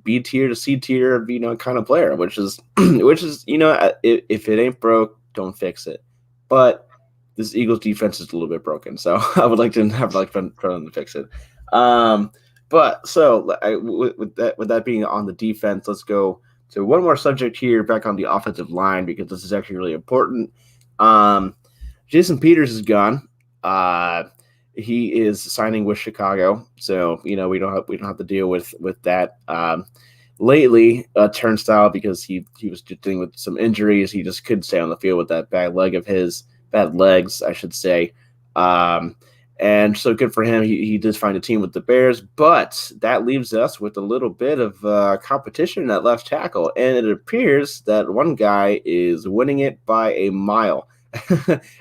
B tier to C tier, kind of player, which is if it ain't broke, don't fix it. But this Eagles defense is a little bit broken, so I would like to have them to fix it. But so with that being on the defense, let's go to one more subject here, back on the offensive line, because this is actually really important. Jason Peters is gone. He is signing with Chicago, so we don't have to deal with that. Lately, Turnstile, because he was dealing with some injuries, he just couldn't stay on the field with that bad legs, I should say. And so good for him. He did find a team with the Bears, but that leaves us with a little bit of competition at left tackle, and it appears that one guy is winning it by a mile,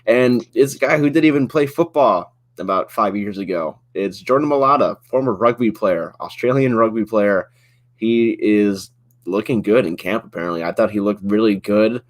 and it's a guy who didn't even play football about 5 years ago. It's Jordan Mulatto, former rugby player, Australian rugby player. He is looking good in camp, apparently. I thought he looked really good.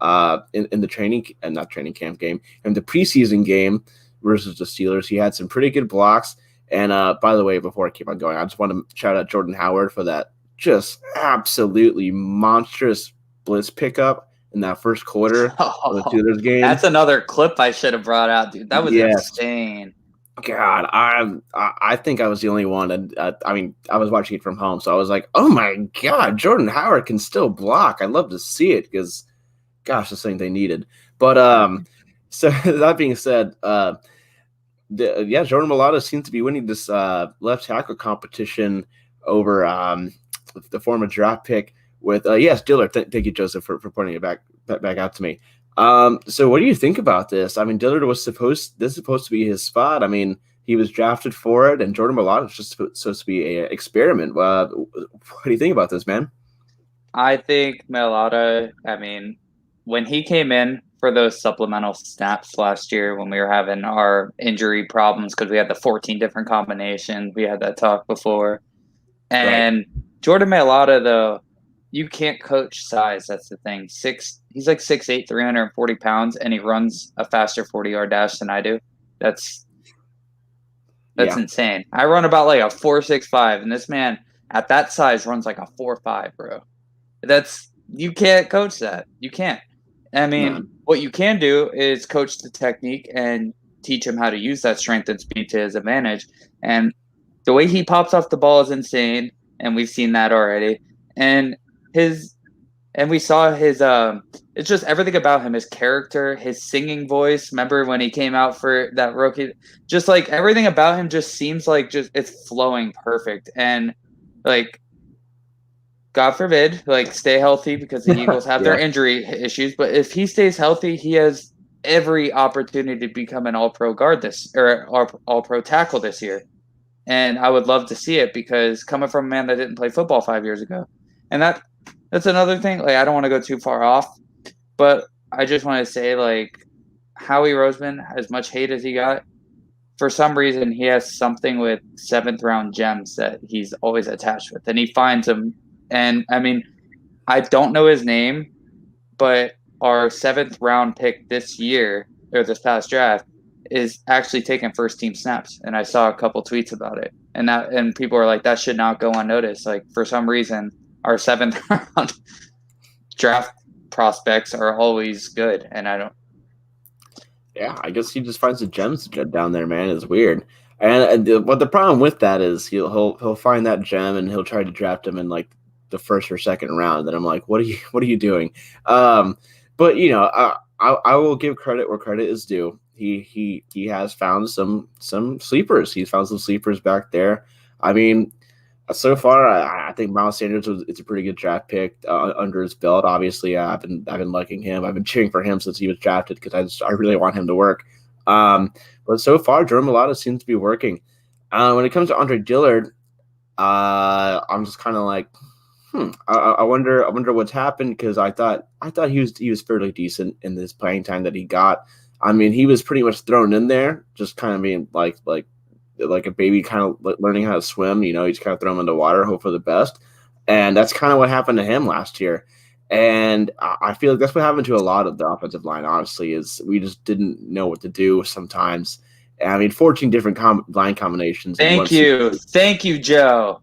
in the not training camp game, in the preseason game versus the Steelers. He had some pretty good blocks. And by the way, before I keep on going, I just want to shout out Jordan Howard for that just absolutely monstrous blitz pickup in that first quarter of the Steelers game. That's another clip I should have brought out, dude. That was insane. God, I think I was the only one, and I mean, I was watching it from home, so I was like, "Oh my God, Jordan Howard can still block." I'd love to see it because, gosh, that's something they needed. But so that being said, Jordan Mulatto seems to be winning this left tackle competition over the former draft pick with Dillard. Thank you, Joseph, for pointing it back out to me. So what do you think about this? I mean, Dillard was supposed to be his spot. I mean, he was drafted for it, and Jordan Mulatto is just supposed to be an experiment. What do you think about this, man? I think Mulatto, I mean, when he came in for those supplemental snaps last year when we were having our injury problems because we had the 14 different combinations, we had that talk before. And right. Jordan Mulatto, though, you can't coach size. That's the thing. He's like 6'8", 340 pounds, and he runs a faster 40-yard dash than I do. That's insane. I run about like a 4.65, and this man at that size runs like a 4.5, bro. You can't coach that. You can't. I mean, what you can do is coach the technique and teach him how to use that strength and speed to his advantage. And the way he pops off the ball is insane, and we've seen that already. And we saw his it's just everything about him, his character, his singing voice. Remember when he came out for that rookie? Just like everything about him just seems like it's flowing perfect. And like, God forbid, like, stay healthy because the Eagles have their injury issues. But if he stays healthy, he has every opportunity to become an all-pro guard all-pro tackle this year. And I would love to see it because coming from a man that didn't play football 5 years ago. And that's another thing. Like, I don't want to go too far off, but I just want to say, like, Howie Roseman, as much hate as he got, for some reason he has something with 7th-round gems that he's always attached with, and he finds them. And I mean, I don't know his name, but our 7th-round pick this year or this past draft is actually taking first-team snaps, and I saw a couple tweets about it, and people are like, that should not go unnoticed. Like, for some reason, our 7th-round draft prospects are always good, and I don't. Yeah, I guess he just finds the gems down there, man. It's weird. And the problem with that is he'll find that gem and he'll try to draft him in like the first or second round. And I'm like, what are you doing? But you know, I will give credit where credit is due. He has found some sleepers. He's found some sleepers back there. I mean, so far, I think Miles Sanders it's a pretty good draft pick under his belt. Obviously, I've been liking him. I've been cheering for him since he was drafted because I really want him to work. But so far, Jordan Mulatto seems to be working. When it comes to Andre Dillard, I'm just kind of like, I wonder what's happened because I thought he was fairly decent in this playing time that he got. I mean, he was pretty much thrown in there, just kind of being like a baby, kind of learning how to swim. You know, you just kind of throw him in the water, hope for the best. And that's kind of what happened to him last year. And I feel like that's what happened to a lot of the offensive line, honestly, is we just didn't know what to do sometimes. And, I mean, 14 different line combinations. Thank you. Thank you, Joe.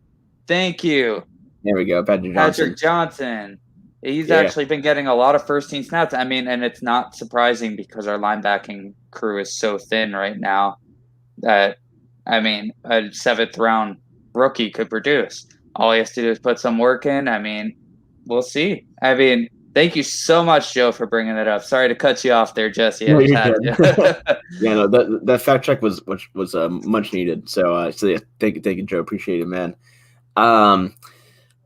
Thank you. There we go. Patrick Johnson. He's actually been getting a lot of first-team snaps. I mean, and it's not surprising because our linebacking crew is so thin right now that, I mean, a 7th-round rookie could produce. All he has to do is put some work in. I mean, we'll see. I mean, thank you so much, Joe, for bringing that up. Sorry to cut you off there, Jesse. No, that fact check was much needed. So yeah, thank you, Joe. Appreciate it, man.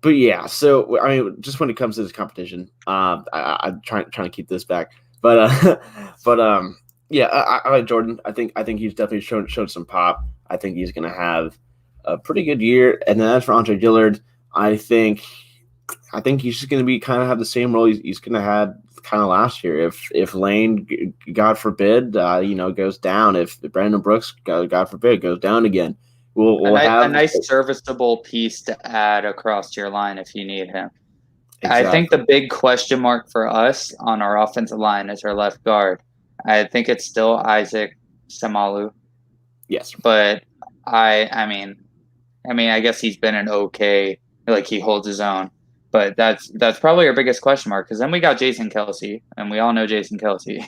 But yeah, so I mean, just when it comes to this competition, I'm trying to keep this back, but yeah, I like Jordan. I think he's definitely showed some pop. I think he's going to have a pretty good year. And then as for Andre Dillard, I think he's just going to be kind of have the same role he's going to have kind of last year. If Lane, God forbid, goes down, if Brandon Brooks, God forbid, goes down again, we'll have a nice serviceable piece to add across your line if you need him. I think the big question mark for us on our offensive line is our left guard. I think it's still Isaac Samalu. Yes. But I mean, I guess he's been an okay, like he holds his own. But that's probably our biggest question mark, because then we got Jason Kelsey, and we all know Jason Kelsey.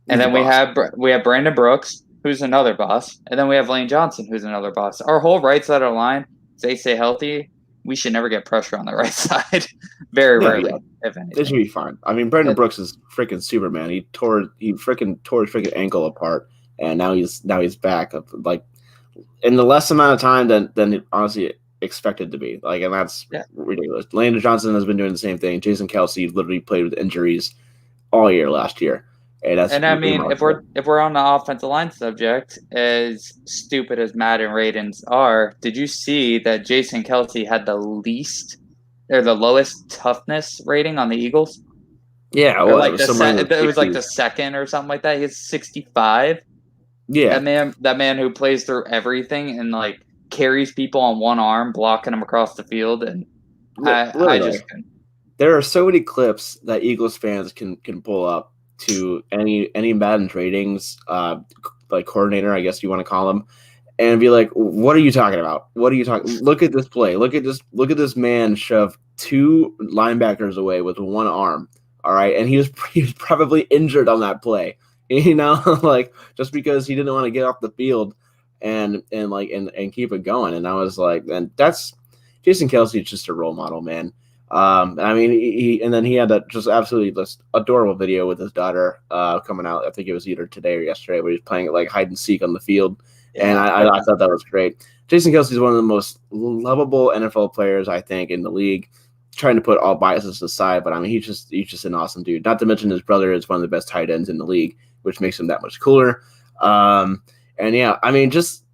And then we have Brandon Brooks, who's another boss, and then we have Lane Johnson, who's another boss. Our whole right side of the line, if they stay healthy, we should never get pressure on the right side. Very rarely, if anything. It should be fine. I mean, Brandon Brooks is freaking Superman. He freaking tore his freaking ankle apart, and now he's back like in the less amount of time than it honestly expected to be. Like, and that's ridiculous. Lane Johnson has been doing the same thing. Jason Kelsey literally played with injuries all year last year. And I mean, if we're on the offensive line subject, as stupid as Madden ratings are, did you see that Jason Kelsey had the lowest toughness rating on the Eagles? Yeah, well, like it was like the second or something like that. He has 65. Yeah, that man who plays through everything and like carries people on one arm, blocking them across the field, and I just couldn't. There are so many clips that Eagles fans can pull up to any Madden ratings, like coordinator, I guess you want to call him, and be like, "What are you talking about? What are you talking? Look at this play. Look at this man shove two linebackers away with one arm. All right, and he was probably injured on that play. You know, like just because he didn't want to get off the field and keep it going. And I was like, and that's Jason Kelsey is just a role model, man. I mean, he had that just absolutely this adorable video with his daughter coming out. I think it was either today or yesterday, where he's playing like hide and seek on the field, and I thought that was great. Jason Kelsey is one of the most lovable NFL players, I think, in the league. Trying to put all biases aside, but I mean, he's just an awesome dude. Not to mention his brother is one of the best tight ends in the league, which makes him that much cooler. And yeah, I mean, just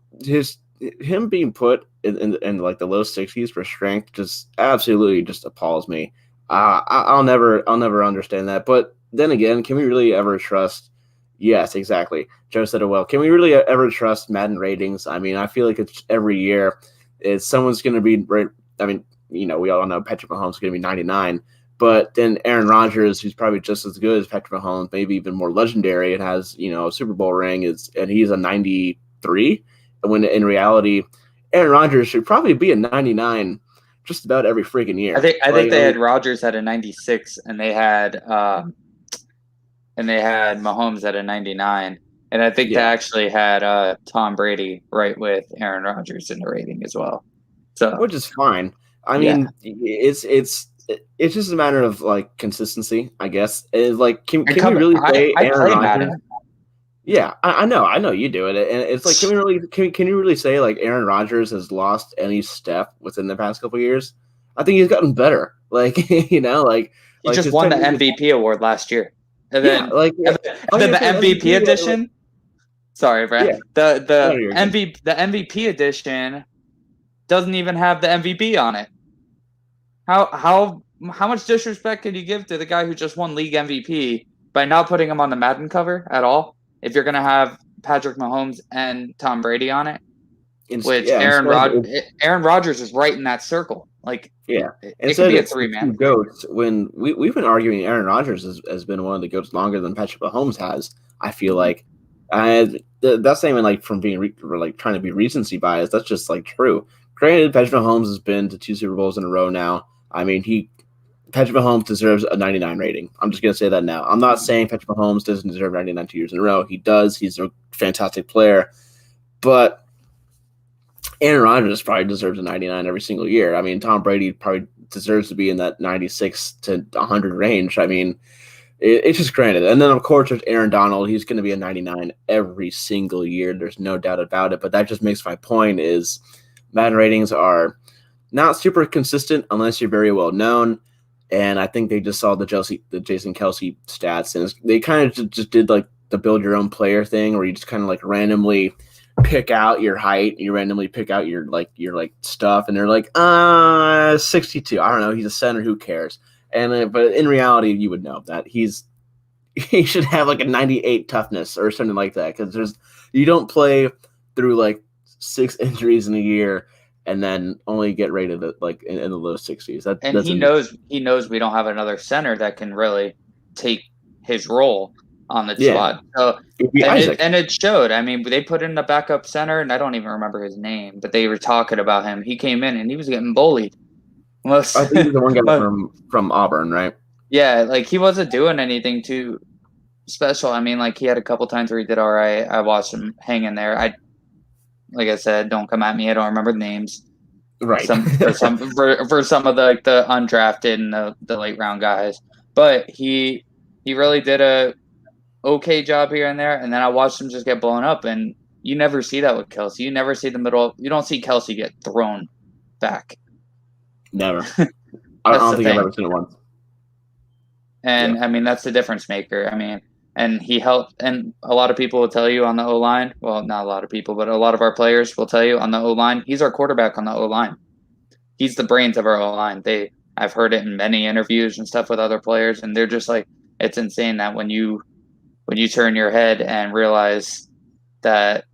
him being put in like the low 60s for strength just absolutely just appalls me. I'll never understand that. But then again, can we really ever trust? Yes, exactly. Joe said it well. Can we really ever trust Madden ratings? I mean, I feel like it's every year someone's going to be right. I mean, you know, we all know Patrick Mahomes is going to be 99, but then Aaron Rodgers, who's probably just as good as Patrick Mahomes, maybe even more legendary, and has, you know, a Super Bowl ring, and he's a 93. When in reality, Aaron Rodgers should probably be a 99 just about every freaking year. I think they had Rodgers at a 96, and they had Mahomes at a 99, and I think they actually had Tom Brady right with Aaron Rodgers in the rating as well. So, which is fine. I mean, it's just a matter of like consistency, I guess. It's like, can we really say Aaron Rodgers? Yeah, I know you do it, and it's like, can you really say like Aaron Rodgers has lost any step within the past couple of years? I think he's gotten better. Like, you know, like he just won the MVP award last year, and then the MVP edition. Sorry, Brad. Yeah. The MVP edition doesn't even have the MVP on it. How much disrespect could you give to the guy who just won league MVP by not putting him on the Madden cover at all? If you're gonna have Patrick Mahomes and Tom Brady on it, which Aaron Rodgers is right in that circle. Like, it could be a 3-man. Goats. When we've been arguing, Aaron Rodgers has been one of the goats longer than Patrick Mahomes has. I feel like, that's not even like from being like trying to be recency bias. That's just like true. Granted, Patrick Mahomes has been to 2 Super Bowls in a row now. I mean, Patrick Mahomes deserves a 99 rating. I'm just going to say that now. I'm not saying Patrick Mahomes doesn't deserve 99 2 years in a row. He does. He's a fantastic player. But Aaron Rodgers probably deserves a 99 every single year. I mean, Tom Brady probably deserves to be in that 96 to 100 range. I mean, it's just granted. And then, of course, there's Aaron Donald. He's going to be a 99 every single year. There's no doubt about it. But that just makes my point is Madden ratings are not super consistent unless you're very well known. And I think they just saw the Jason Kelsey stats, and they kind of just did like the build your own player thing, where you just kind of like randomly pick out your height, and you randomly pick out your stuff, and they're like, 62. I don't know. He's a center. Who cares? And but in reality, you would know that he should have like a 98 toughness or something like that, because you don't play through like 6 injuries in a year and then only get rated at like in the low 60s. And he knows we don't have another center that can really take his role on the spot. So and it showed. I mean, they put in the backup center, and I don't even remember his name, but they were talking about him. He came in and he was getting bullied. I think he's the one guy from Auburn, right? Yeah, like he wasn't doing anything too special. I mean, like he had a couple times where he did all right. I watched him hang in there. Like I said, don't come at me. I don't remember the names. Right. For some of the undrafted and the late round guys, but he really did a okay job here and there. And then I watched him just get blown up, and you never see that with Kelsey. You never see the middle. You don't see Kelsey get thrown back. Never. I don't think I've ever seen it once. And I mean, that's the difference maker. I mean, and he helped. And a lot of people will tell you on the O-line. Well, not a lot of people, but a lot of our players will tell you on the O-line. He's our quarterback on the O-line. He's the brains of our O-line. I've heard it in many interviews and stuff with other players, and they're just like, it's insane that when you turn your head and realize that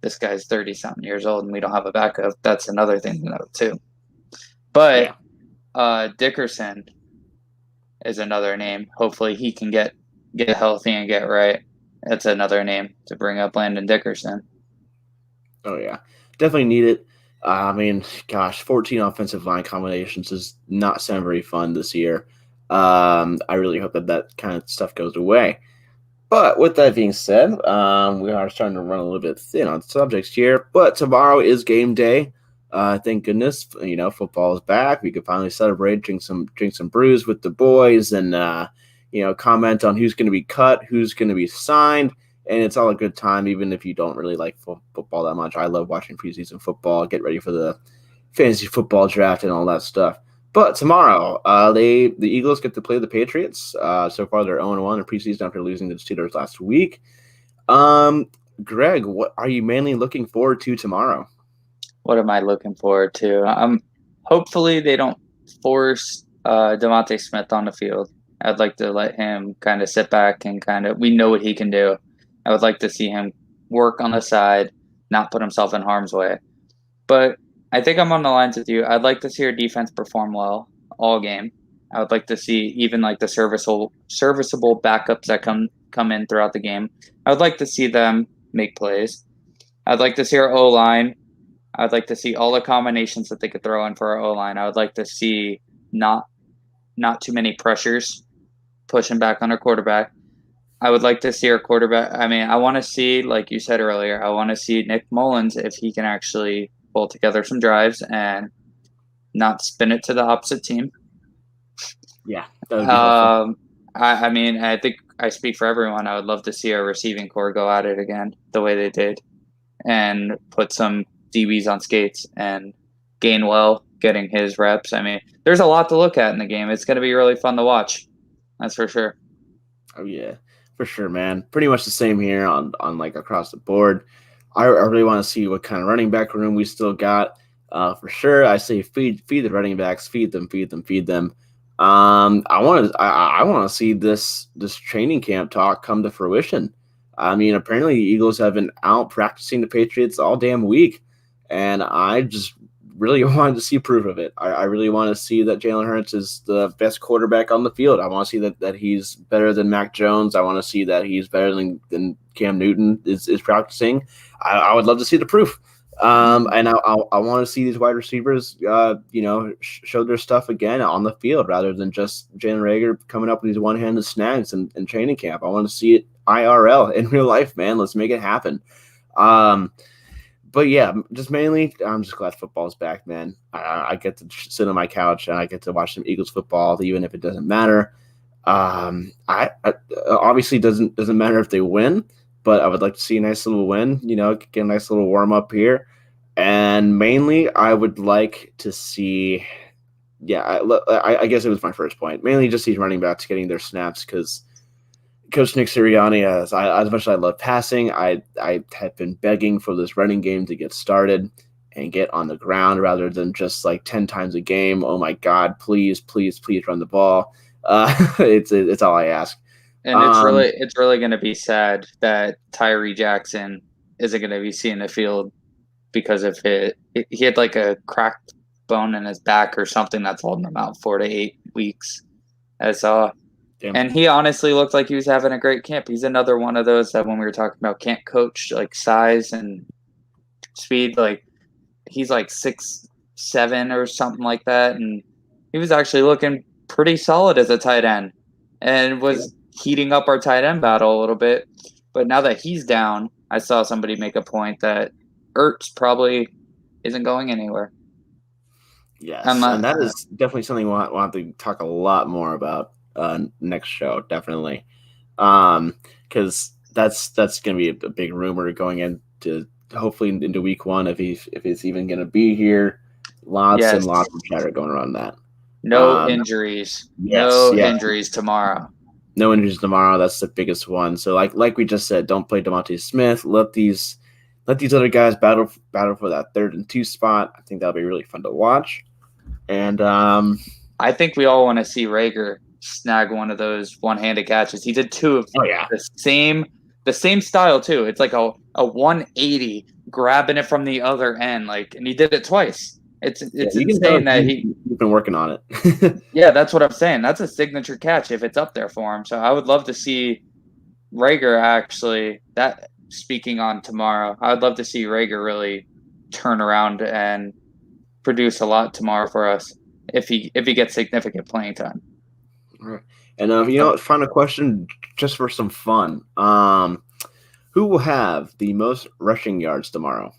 this guy's 30-something years old and we don't have a backup, that's another thing to note too. But Dickerson is another name. Hopefully he can get healthy and get right. That's another name to bring up, Landon Dickerson. Oh, yeah. Definitely need it. I mean, gosh, 14 offensive line combinations does not sound very fun this year. I really hope that kind of stuff goes away. But with that being said, we are starting to run a little bit thin on subjects here. But tomorrow is game day. Thank goodness, football is back. We could finally celebrate, drink some brews with the boys, and comment on who's going to be cut, who's going to be signed, and it's all a good time, even if you don't really like football that much. I love watching preseason football, get ready for the fantasy football draft and all that stuff. But tomorrow, the Eagles get to play the Patriots. So far, they're 0-1 in preseason after losing to the Steelers last week. Greg, what are you mainly looking forward to tomorrow? What am I looking forward to? Hopefully they don't force Devonta Smith on the field. I'd like to let him kind of sit back and we know what he can do. I would like to see him work on the side, not put himself in harm's way. But I think I'm on the lines with you. I'd like to see our defense perform well all game. I would like to see even like the serviceable backups that come in throughout the game. I would like to see them make plays. I'd like to see our O-line. I'd like to see all the combinations that they could throw in for our O-line. I would like to see not too many pressures pushing back on our quarterback. I would like to see our quarterback. I mean, I want to see, like you said earlier, I want to see Nick Mullins if he can actually pull together some drives and not spin it to the opposite team. Yeah. That would be helpful. I mean, I think I speak for everyone. I would love to see our receiving core go at it again the way they did and put some DBs on skates and Gainwell getting his reps. I mean, there's a lot to look at in the game. It's going to be really fun to watch. That's for sure. Oh, yeah, for sure, man. Pretty much the same here on like across the board. I really want to see what kind of running back room we still got. For sure, I say feed the running backs, feed them. I want to see this training camp talk come to fruition. I mean, apparently the Eagles have been out practicing the Patriots all damn week, and I just really wanted to see proof of it. I really want to see that Jalen Hurts is the best quarterback on the field. I want to see that he's better than Mac Jones. I want to see that he's better than Cam Newton is practicing. I would love to see the proof. And I want to see these wide receivers, show their stuff again on the field rather than just Jalen Reagor coming up with these one-handed snags in training camp. I want to see it IRL in real life, man. Let's make it happen. But yeah, just mainly, I'm just glad football's back, man. I get to sit on my couch and I get to watch some Eagles football, even if it doesn't matter. I obviously doesn't matter if they win, but I would like to see a nice little win. Get a nice little warm up here, and mainly I would like to see. Yeah, I guess it was my first point. Mainly just these running backs getting their snaps because Coach Nick Sirianni, as much as I love passing, I have been begging for this running game to get started and get on the ground rather than just like 10 times a game. Oh my God, please run the ball. It's all I ask. And it's really going to be sad that Tyree Jackson isn't going to be seeing the field because of he had like a cracked bone in his back or something that's holding him out 4 to 8 weeks. I saw. Damn. And he honestly looked like he was having a great camp. He's another one of those that when we were talking about can't coach like size and speed, like he's like 6'7" or something like that. And he was actually looking pretty solid as a tight end and was heating up our tight end battle a little bit. But now that he's down, I saw somebody make a point that Ertz probably isn't going anywhere. Yes, and that is definitely something we'll have to talk a lot more about next show, definitely, because that's going to be a big rumor going into hopefully into week 1 if he's even going to be here. Lots and lots of chatter going around that. No injuries. Injuries tomorrow. No injuries tomorrow. That's the biggest one. So like we just said, don't play Devonta Smith. Let these other guys battle for that 3rd and 2 spot. I think that'll be really fun to watch. And I think we all want to see Rager snag one of those one-handed catches. He did 2 of the same style too. It's like a 180 grabbing it from the other end, and he did it twice. It's insane that he's been working on it. Yeah, that's what I'm saying. That's a signature catch if it's up there for him. So I would love to see Rager actually. That speaking on tomorrow, I would love to see Rager really turn around and produce a lot tomorrow for us if he gets significant playing time. All right. And final question, just for some fun. Who will have the most rushing yards tomorrow?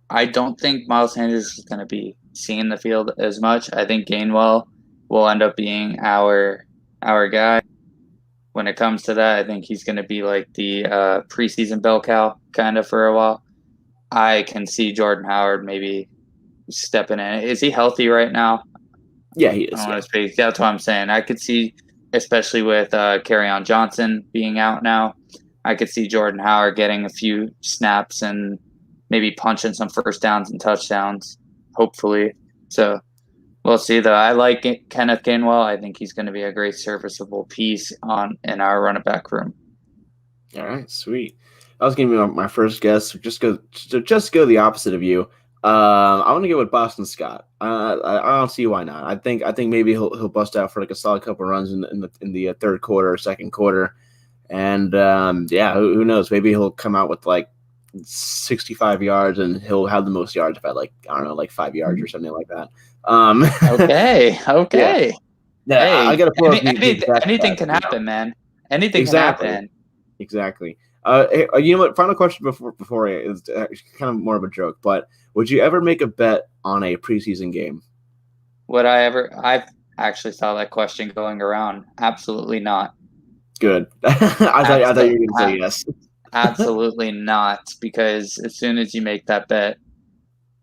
I don't think Miles Sanders is going to be seeing the field as much. I think Gainwell will end up being our guy. When it comes to that, I think he's going to be like the preseason bell cow kind of for a while. I can see Jordan Howard maybe stepping in. Is he healthy right now? Yeah, he is. I want to speak. That's what I'm saying. I could see, especially with Kerryon Johnson being out now, I could see Jordan Howard getting a few snaps and maybe punching some first downs and touchdowns, hopefully. So we'll see, though. I like Kenneth Gainwell. I think he's going to be a great serviceable piece in our running back room. All right, sweet. I was going to be my first guess. Just go the opposite of you. I want to go with Boston Scott. I don't see why not. I think maybe he'll bust out for like a solid couple runs in the third quarter or second quarter, and who knows? Maybe he'll come out with like 65 yards and he'll have the most yards by like 5 yards or something like that. Okay. Yeah, hey, I got to pull up anything can happen, man. Anything can happen. Exactly. You know what? Final question before is kind of more of a joke, but would you ever make a bet on a preseason game? Would I ever? I've actually saw that question going around. Absolutely not. Good. I thought you were going to say yes. Absolutely not, because as soon as you make that bet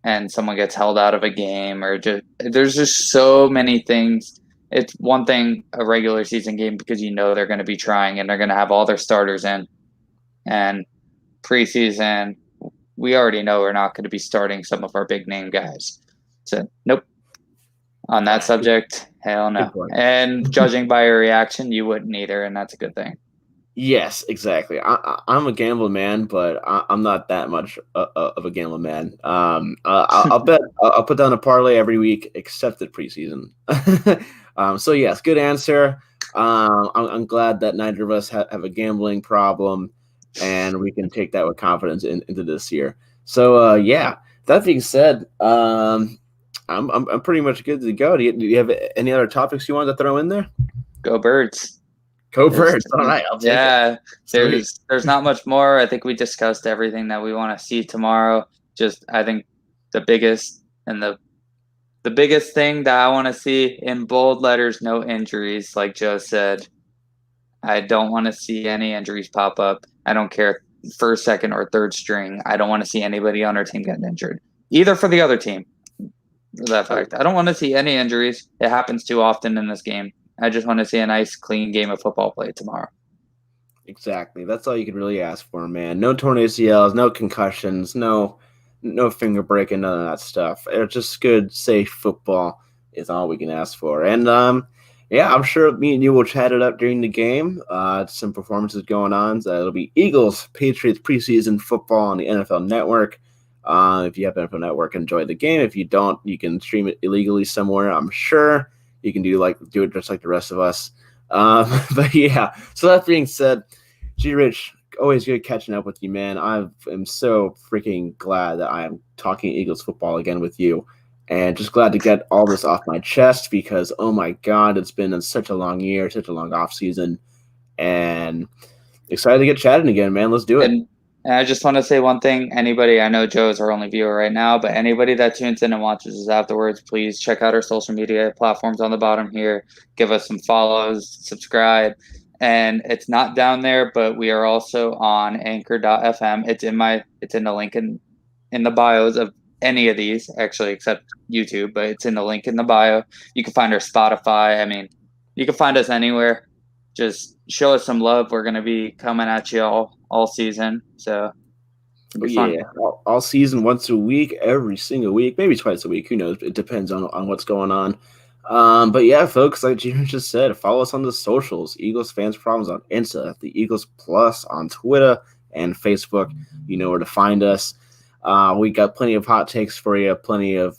and someone gets held out of a game there's just so many things. It's one thing, a regular season game, because they're going to be trying and they're going to have all their starters in. And preseason, we already know we're not going to be starting some of our big name guys. So, nope. On that subject, hell no. And judging by your reaction, you wouldn't either, and that's a good thing. Yes, exactly. I'm a gambling man, but I'm not that much of a gambling man. I'll bet. I'll put down a parlay every week, except at preseason. So yes, good answer. I'm glad that neither of us have a gambling problem, and we can take that with confidence into this year. So that being said, I'm pretty much good to go. Do you have any other topics you wanted to throw in there? Go Birds. Go Birds. All right. I'll take it. There's not much more. I think we discussed everything that we want to see tomorrow. Just I think the biggest thing that I want to see in bold letters, no injuries, like Joe said. I don't want to see any injuries pop up. I don't care first, second, or third string. I don't want to see anybody on our team getting injured, either for the other team. For that fact, I don't want to see any injuries. It happens too often in this game. I just want to see a nice, clean game of football played tomorrow. Exactly. That's all you can really ask for, man. No torn ACLs, no concussions, no finger breaking, none of that stuff. It's just good, safe football is all we can ask for. And, I'm sure me and you will chat it up during the game. Some performances going on. So it'll be Eagles, Patriots preseason football on the NFL Network. If you have NFL Network, enjoy the game. If you don't, you can stream it illegally somewhere. I'm sure you can do it just like the rest of us. But yeah. So that being said, G Rich, always good catching up with you, man. I am so freaking glad that I am talking Eagles football again with you, and just glad to get all this off my chest because oh my God, it's been such a long year, such a long off season, and excited to get chatting again, man. Let's do it. And I just want to say one thing. Anybody, I know Joe is our only viewer right now, but anybody that tunes in and watches us afterwards, please check out our social media platforms on the bottom here. Give us some follows, subscribe. And it's not down there, but we are also on anchor.fm. It's in the link in the bios of any of these, actually, except YouTube, but it's in the link in the bio. You can find our Spotify. I mean, you can find us anywhere. Just show us some love. We're going to be coming at you all season. So all season, once a week, every single week, maybe twice a week. Who knows? It depends on what's going on. But yeah, folks, like Jimmy just said, follow us on the socials. Eagles Fans Problems on Insta, the Eagles Plus on Twitter and Facebook. You know where to find us. We got plenty of hot takes for you, plenty of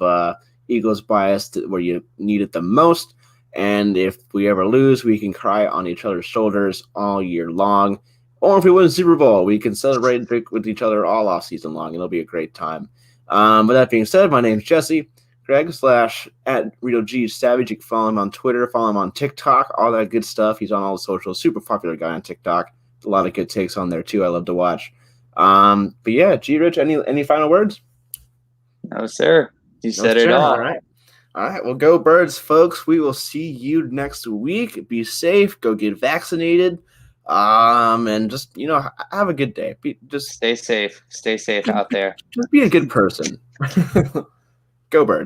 Eagles bias where you need it the most. And if we ever lose, we can cry on each other's shoulders all year long. Or if we win the Super Bowl, we can celebrate and drink with each other all off season long. It'll be a great time. With that being said, my name's Jesse. Greg /@RitoG Savage. You can follow him on Twitter, follow him on TikTok, all that good stuff. He's on all the socials. Super popular guy on TikTok. A lot of good takes on there too. I love to watch. But yeah, G Rich, any final words? No, sir. You said it all. All right. Well, go Birds, folks. We will see you next week. Be safe. Go get vaccinated. And just have a good day. Just stay safe. Stay safe out there. Just be a good person. Go Birds.